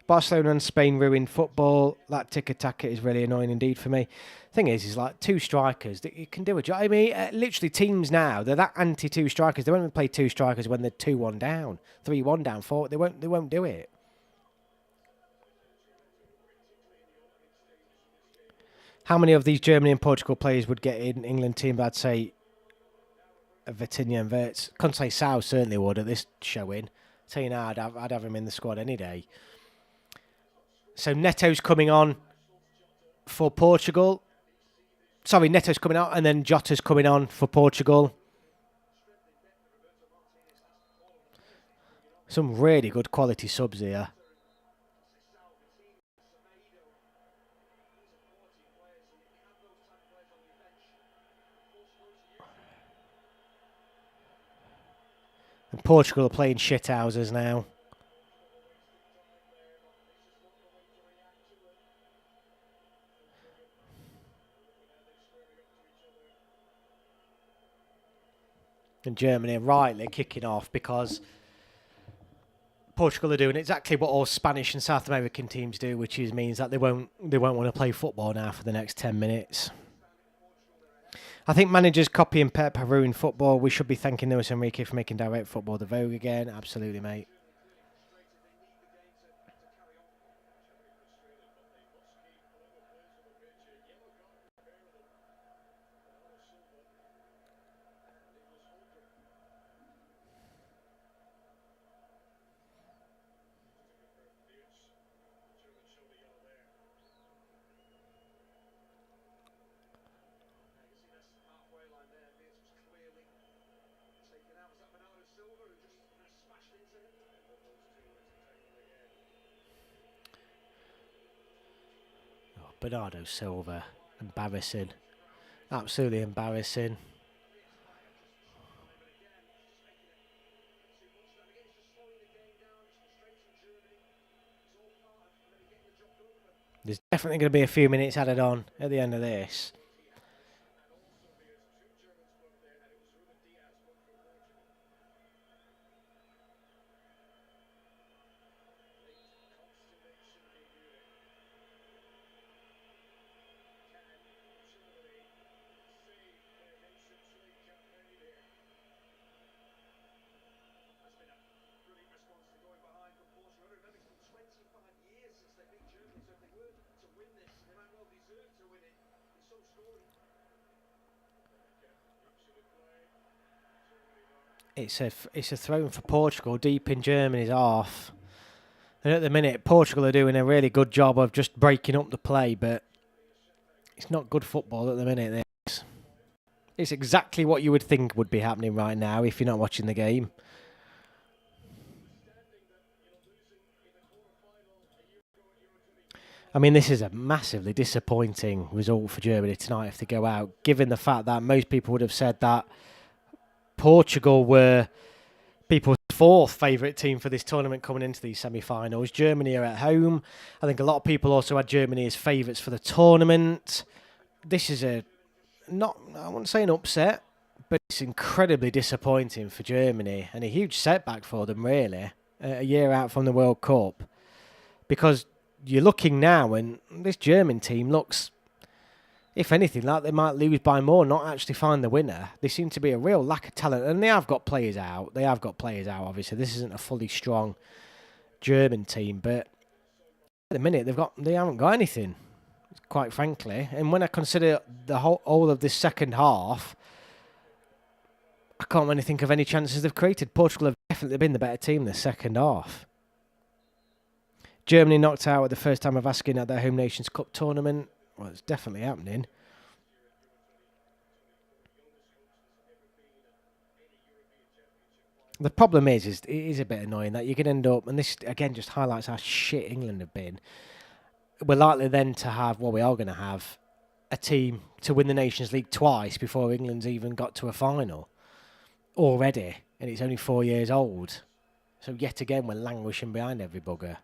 Barcelona and Spain ruined football. That tiki-taka is really annoying indeed for me. Thing is like 2 strikers that you can do a job. I mean, literally teams now, they're that anti-2 strikers. They won't even play 2 strikers when they're 2-1 down, 3-1 down, 4. They won't do it. How many of these Germany and Portugal players would get in England team? I'd say Vitinha and Wirtz. Conceição certainly would at this showing. Tell you now, I'd have him in the squad any day. So Neto's coming on for Portugal. Sorry, Neto's coming out, and then Jota's coming on for Portugal. Some really good quality subs here. And Portugal are playing shithouses now. And Germany are rightly kicking off because Portugal are doing exactly what all Spanish and South American teams do, which means that they won't want to play football now for the next 10 minutes. I think managers copying Pep have ruined football. We should be thanking Luis Enrique for making direct football the vogue again. Absolutely, mate. Bernardo Silva. Embarrassing. Absolutely embarrassing. There's definitely going to be a few minutes added on at the end of this. It's a throw for Portugal deep in Germany's half. And at the minute, Portugal are doing a really good job of just breaking up the play, but it's not good football at the minute. It's exactly what you would think would be happening right now if you're not watching the game. I mean, this is a massively disappointing result for Germany tonight if they go out, given the fact that most people would have said that Portugal were people's fourth favourite team for this tournament coming into these semi-finals. Germany are at home. I think a lot of people also had Germany as favourites for the tournament. This is I wouldn't say an upset, but it's incredibly disappointing for Germany and a huge setback for them, really, a year out from the World Cup. Because you're looking now and this German team looks, if anything, like they might lose by more, not actually find the winner. There seems to be a real lack of talent, and they have got players out. Obviously. This isn't a fully strong German team, but at the minute they haven't got anything, quite frankly. And when I consider the whole of this second half, I can't really think of any chances they've created. Portugal have definitely been the better team this second half. Germany knocked out at the first time of asking at their home Nations Cup tournament. Well, it's definitely happening. The problem is it is a bit annoying that you can end up, and this again just highlights how shit England have been. We're likely then to have, well, we are going to have a team to win the Nations League twice before England's even got to a final already, and it's only 4 years old. So yet again, we're languishing behind every bugger.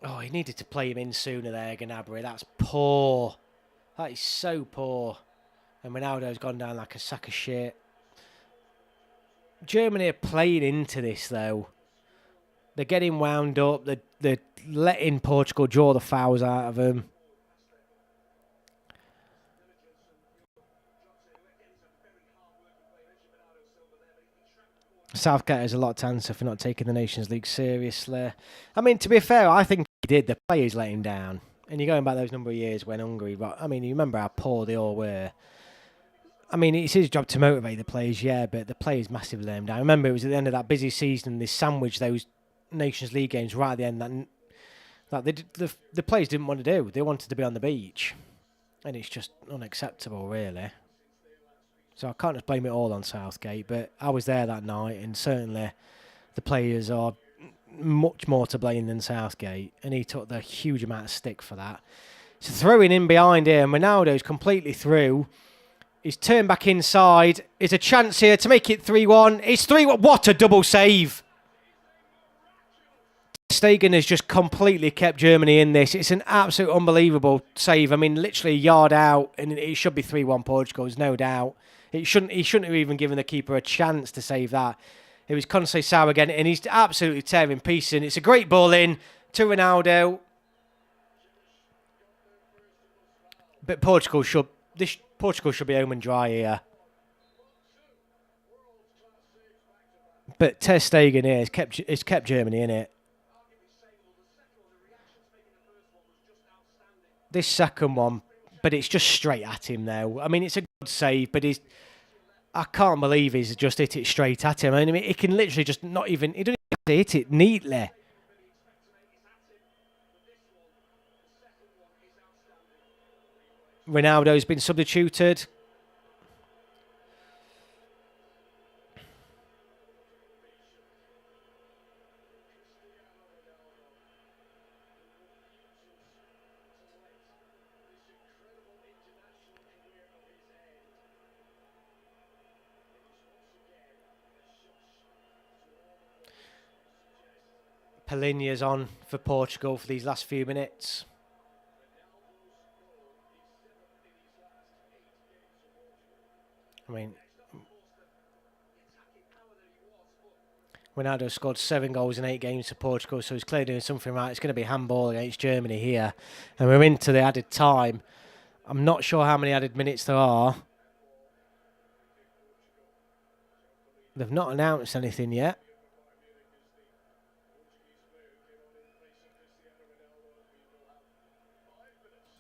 Oh, he needed to play him in sooner there, Gnabry. That's poor. That is so poor. And Ronaldo's gone down like a sack of shit. Germany are playing into this, though. They're getting wound up. They're letting Portugal draw the fouls out of them. Southgate has a lot to answer for not taking the Nations League seriously. I mean, to be fair, I think he did. The players let him down. And you're going back those number of years when Hungary, but I mean, you remember how poor they all were. I mean, it's his job to motivate the players, yeah, but the players massively let him down. I remember it was at the end of that busy season, they sandwiched those Nations League games right at the end that the players didn't want to do. They wanted to be on the beach. And it's just unacceptable, really. So I can't just blame it all on Southgate, but I was there that night, and certainly the players are much more to blame than Southgate, and he took the huge amount of stick for that. So throwing in behind here, and Ronaldo's completely through. He's turned back inside. There's a chance here to make it 3-1. It's 3-1. What a double save. Stegen has just completely kept Germany in this. It's an absolute unbelievable save. I mean, literally a yard out, and it should be 3-1 Portugal, there's no doubt. He shouldn't have even given the keeper a chance to save that. It was Conceição again, and he's absolutely tearing pieces. And it's a great ball in to Ronaldo. But Portugal should be home and dry here. But Ter Stegen here has kept Germany in it. This second one, but it's just straight at him now. I mean, it's a good save, but I can't believe he's just hit it straight at him. I mean, he can literally just not even, he doesn't even have to hit it neatly. Ronaldo's been substituted. Palhinha's on for Portugal for these last few minutes. I mean, Ronaldo scored 7 goals in 8 games for Portugal, so he's clearly doing something right. It's going to be handball against Germany here. And we're into the added time. I'm not sure how many added minutes there are. They've not announced anything yet.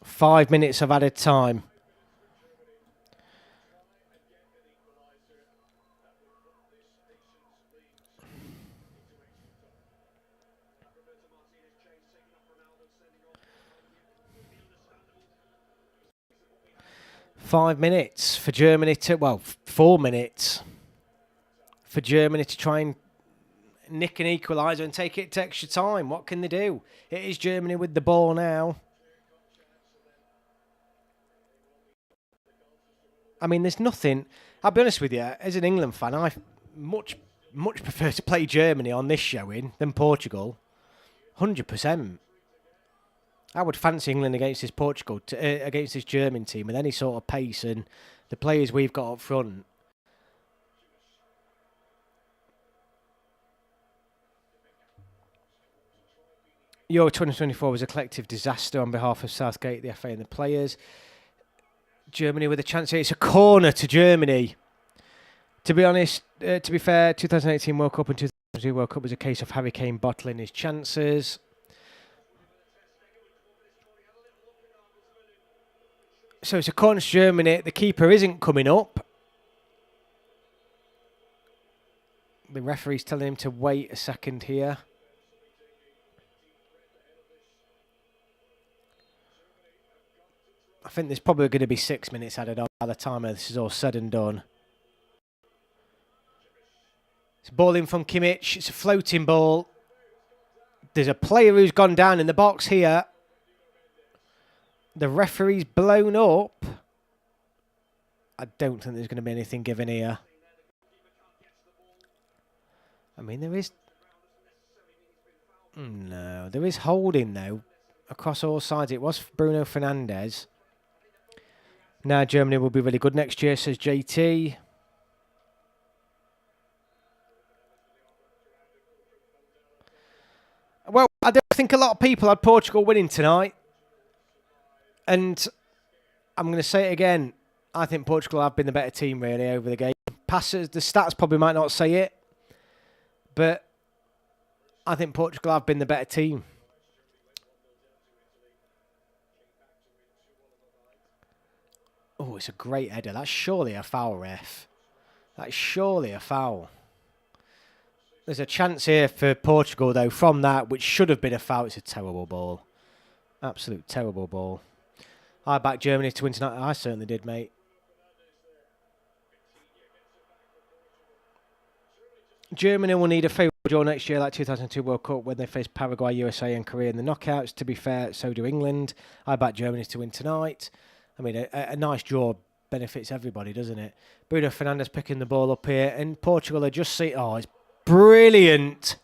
Five minutes of added time. Five minutes for Germany to, well, 4 minutes for Germany to try and nick an equaliser and take it to extra time. What can they do? It is Germany with the ball now. I mean, there's nothing. I'll be honest with you, as an England fan, I much prefer to play Germany on this showing than Portugal. 100%. I would fancy England against this against this German team with any sort of pace and the players we've got up front. Euro 2024 was a collective disaster on behalf of Southgate, the FA and the players. Germany with a chance here. It's a corner to Germany. To be honest, to be fair, 2018 World Cup and 2022 World Cup was a case of Harry Kane bottling his chances. So it's a corner to Germany. The keeper isn't coming up. The referee's telling him to wait a second here. I think there's probably going to be 6 minutes added on by the time this is all said and done. It's a ball in from Kimmich. It's a floating ball. There's a player who's gone down in the box here. The referee's blown up. I don't think there's going to be anything given here. I mean, there is... No, there is holding, though, across all sides. It was Bruno Fernandes. Now Germany will be really good next year, says JT. Well, I don't think a lot of people had Portugal winning tonight. And I'm going to say it again. I think Portugal have been the better team, really, over the game. Passes, the stats probably might not say it. But I think Portugal have been the better team. Oh, it's a great header. That's surely a foul, ref. That's surely a foul. There's a chance here for Portugal, though, from that, which should have been a foul. It's a terrible ball. Absolute terrible ball. I backed Germany to win tonight. I certainly did, mate. Germany will need a favourable draw next year, like 2002 World Cup, when they face Paraguay, USA and Korea in the knockouts. To be fair, so do England. I backed Germany to win tonight. I mean, a nice draw benefits everybody, doesn't it? Bruno Fernandes picking the ball up here, and Portugal are just see. Oh, it's brilliant.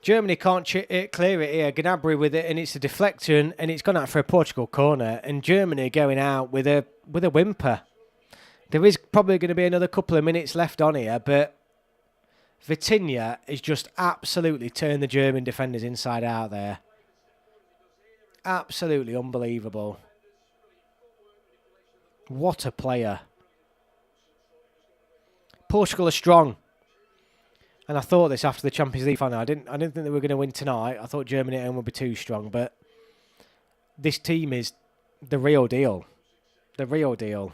Germany can't clear it here. Gnabry with it, and it's a deflection, and it's gone out for a Portugal corner. And Germany going out with a whimper. There is probably going to be another couple of minutes left on here, but Vitinha has just absolutely turned the German defenders inside out there. Absolutely unbelievable. What a player. Portugal are strong. And I thought this after the Champions League final. I didn't think they were going to win tonight. I thought Germany at home would be too strong, but this team is the real deal. The real deal.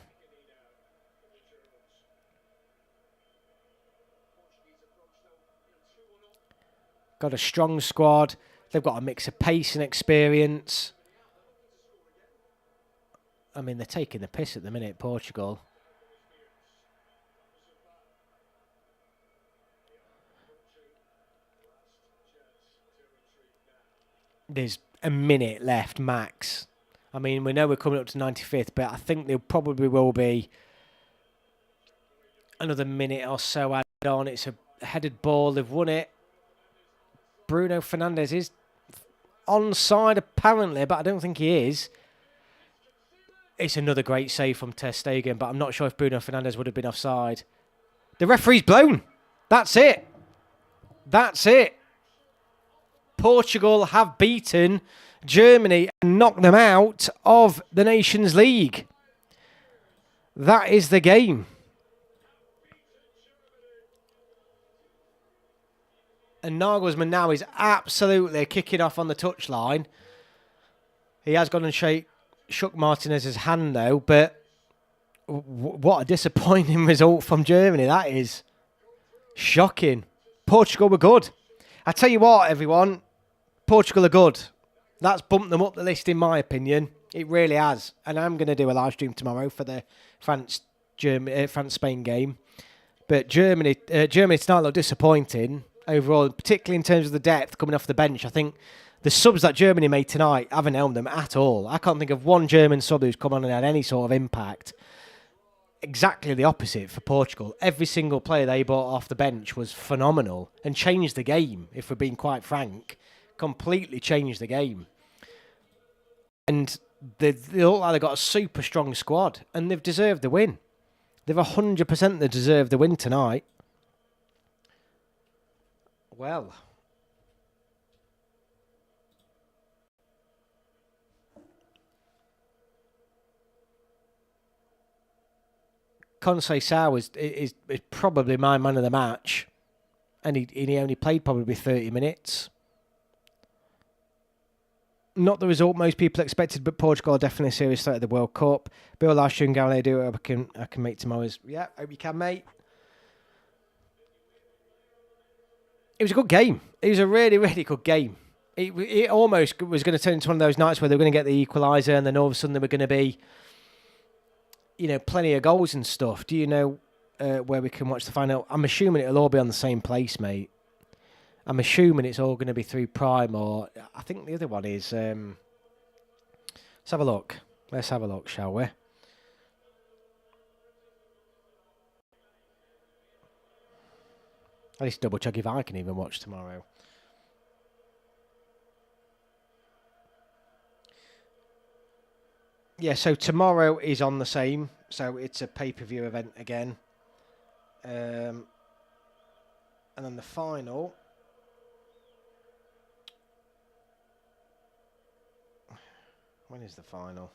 Got a strong squad. They've got a mix of pace and experience. I mean, they're taking the piss at the minute, Portugal. There's a minute left, max. I mean, we know we're coming up to 95th, but I think there probably will be another minute or so added on. It's a headed ball. They've won it. Bruno Fernandes is onside apparently, but I don't think he is. It's another great save from Ter Stegen, but I'm not sure if Bruno Fernandes would have been offside. The referee's blown. That's it. That's it. Portugal have beaten Germany and knocked them out of the Nations League. That is the game. And Nagelsmann now is absolutely kicking off on the touchline. He has gone and shook Martinez's hand though, but what a disappointing result from Germany. That is shocking. Portugal were good. I tell you what, everyone, Portugal are good. That's bumped them up the list in my opinion. It really has. And I'm going to do a live stream tomorrow for the France-Spain game. But Germany tonight looked disappointing overall, particularly in terms of the depth coming off the bench. I think the subs that Germany made tonight haven't helped them at all. I can't think of one German sub who's come on and had any sort of impact. Exactly the opposite for Portugal. Every single player they brought off the bench was phenomenal and changed the game, if we're being quite frank. Completely changed the game. And they look like they've got a super strong squad and they've deserved the win. They've 100% deserved the win tonight. Well, Conceição is probably my man of the match. And he only played probably 30 minutes. Not the result most people expected, but Portugal are definitely a serious threat at the World Cup. Bill last year and Galileo do it. I can make tomorrow's. Yeah, hope you can, mate. It was a good game. It was a really, really good game. It almost was going to turn into one of those nights where they were going to get the equaliser and then all of a sudden there were going to be, plenty of goals and stuff. Do you know where we can watch the final? I'm assuming it'll all be on the same place, mate. I'm assuming it's all going to be through Prime or... I think the other one is... let's have a look. Let's have a look, shall we? I need to double check if I can even watch tomorrow. Yeah, so tomorrow is on the same. So it's a pay-per-view event again. And then the final... When is the final?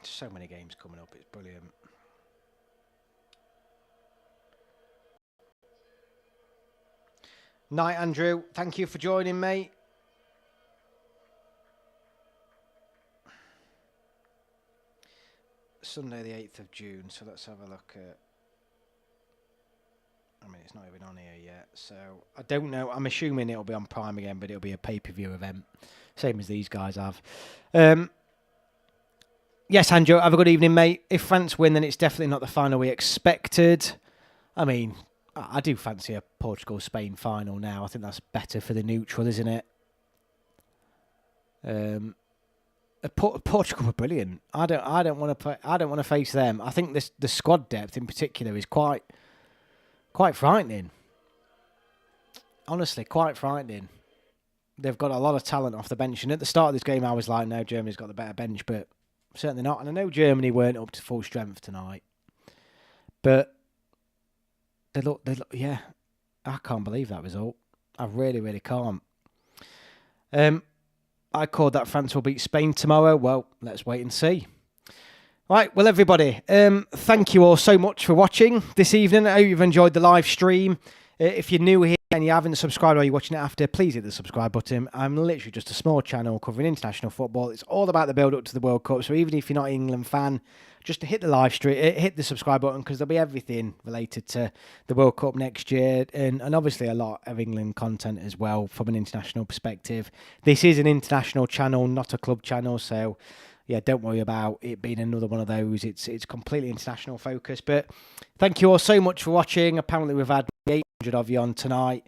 So many games coming up, it's brilliant. Night, Andrew. Thank you for joining me. Sunday the 8th of June, so let's have a look at... I mean, it's not even on here yet, so I don't know. I'm assuming it'll be on Prime again, but it'll be a pay-per-view event, same as these guys have. Yes, Andrew, have a good evening, mate. If France win, then it's definitely not the final we expected. I mean, I do fancy a Portugal-Spain final now. I think that's better for the neutral, isn't it? Portugal were brilliant. I don't want to face them. I think the squad depth in particular is quite frightening. Honestly, quite frightening. They've got a lot of talent off the bench, and at the start of this game, I was like, "No, Germany's got the better bench," but certainly not. And I know Germany weren't up to full strength tonight, but they look. Yeah, I can't believe that result. I really, really can't. I called that France will beat Spain tomorrow. Well, let's wait and see. Right, well, everybody, thank you all so much for watching this evening. I hope you've enjoyed the live stream. If you're new here and you haven't subscribed or you're watching it after, please hit the subscribe button. I'm literally just a small channel covering international football. It's all about the build-up to the World Cup. So even if you're not an England fan, just hit the live stream, hit the subscribe button, because there'll be everything related to the World Cup next year, and obviously a lot of England content as well from an international perspective. This is an international channel, not a club channel, so yeah, don't worry about it being another one of those. It's completely international focused. But thank you all so much for watching. Apparently we've had 800 of you on tonight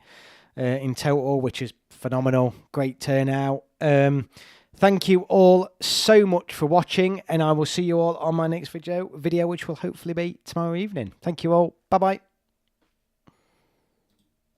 in total, which is phenomenal. Great turnout. Thank you all so much for watching, and I will see you all on my next video, which will hopefully be tomorrow evening. Thank you all. Bye-bye.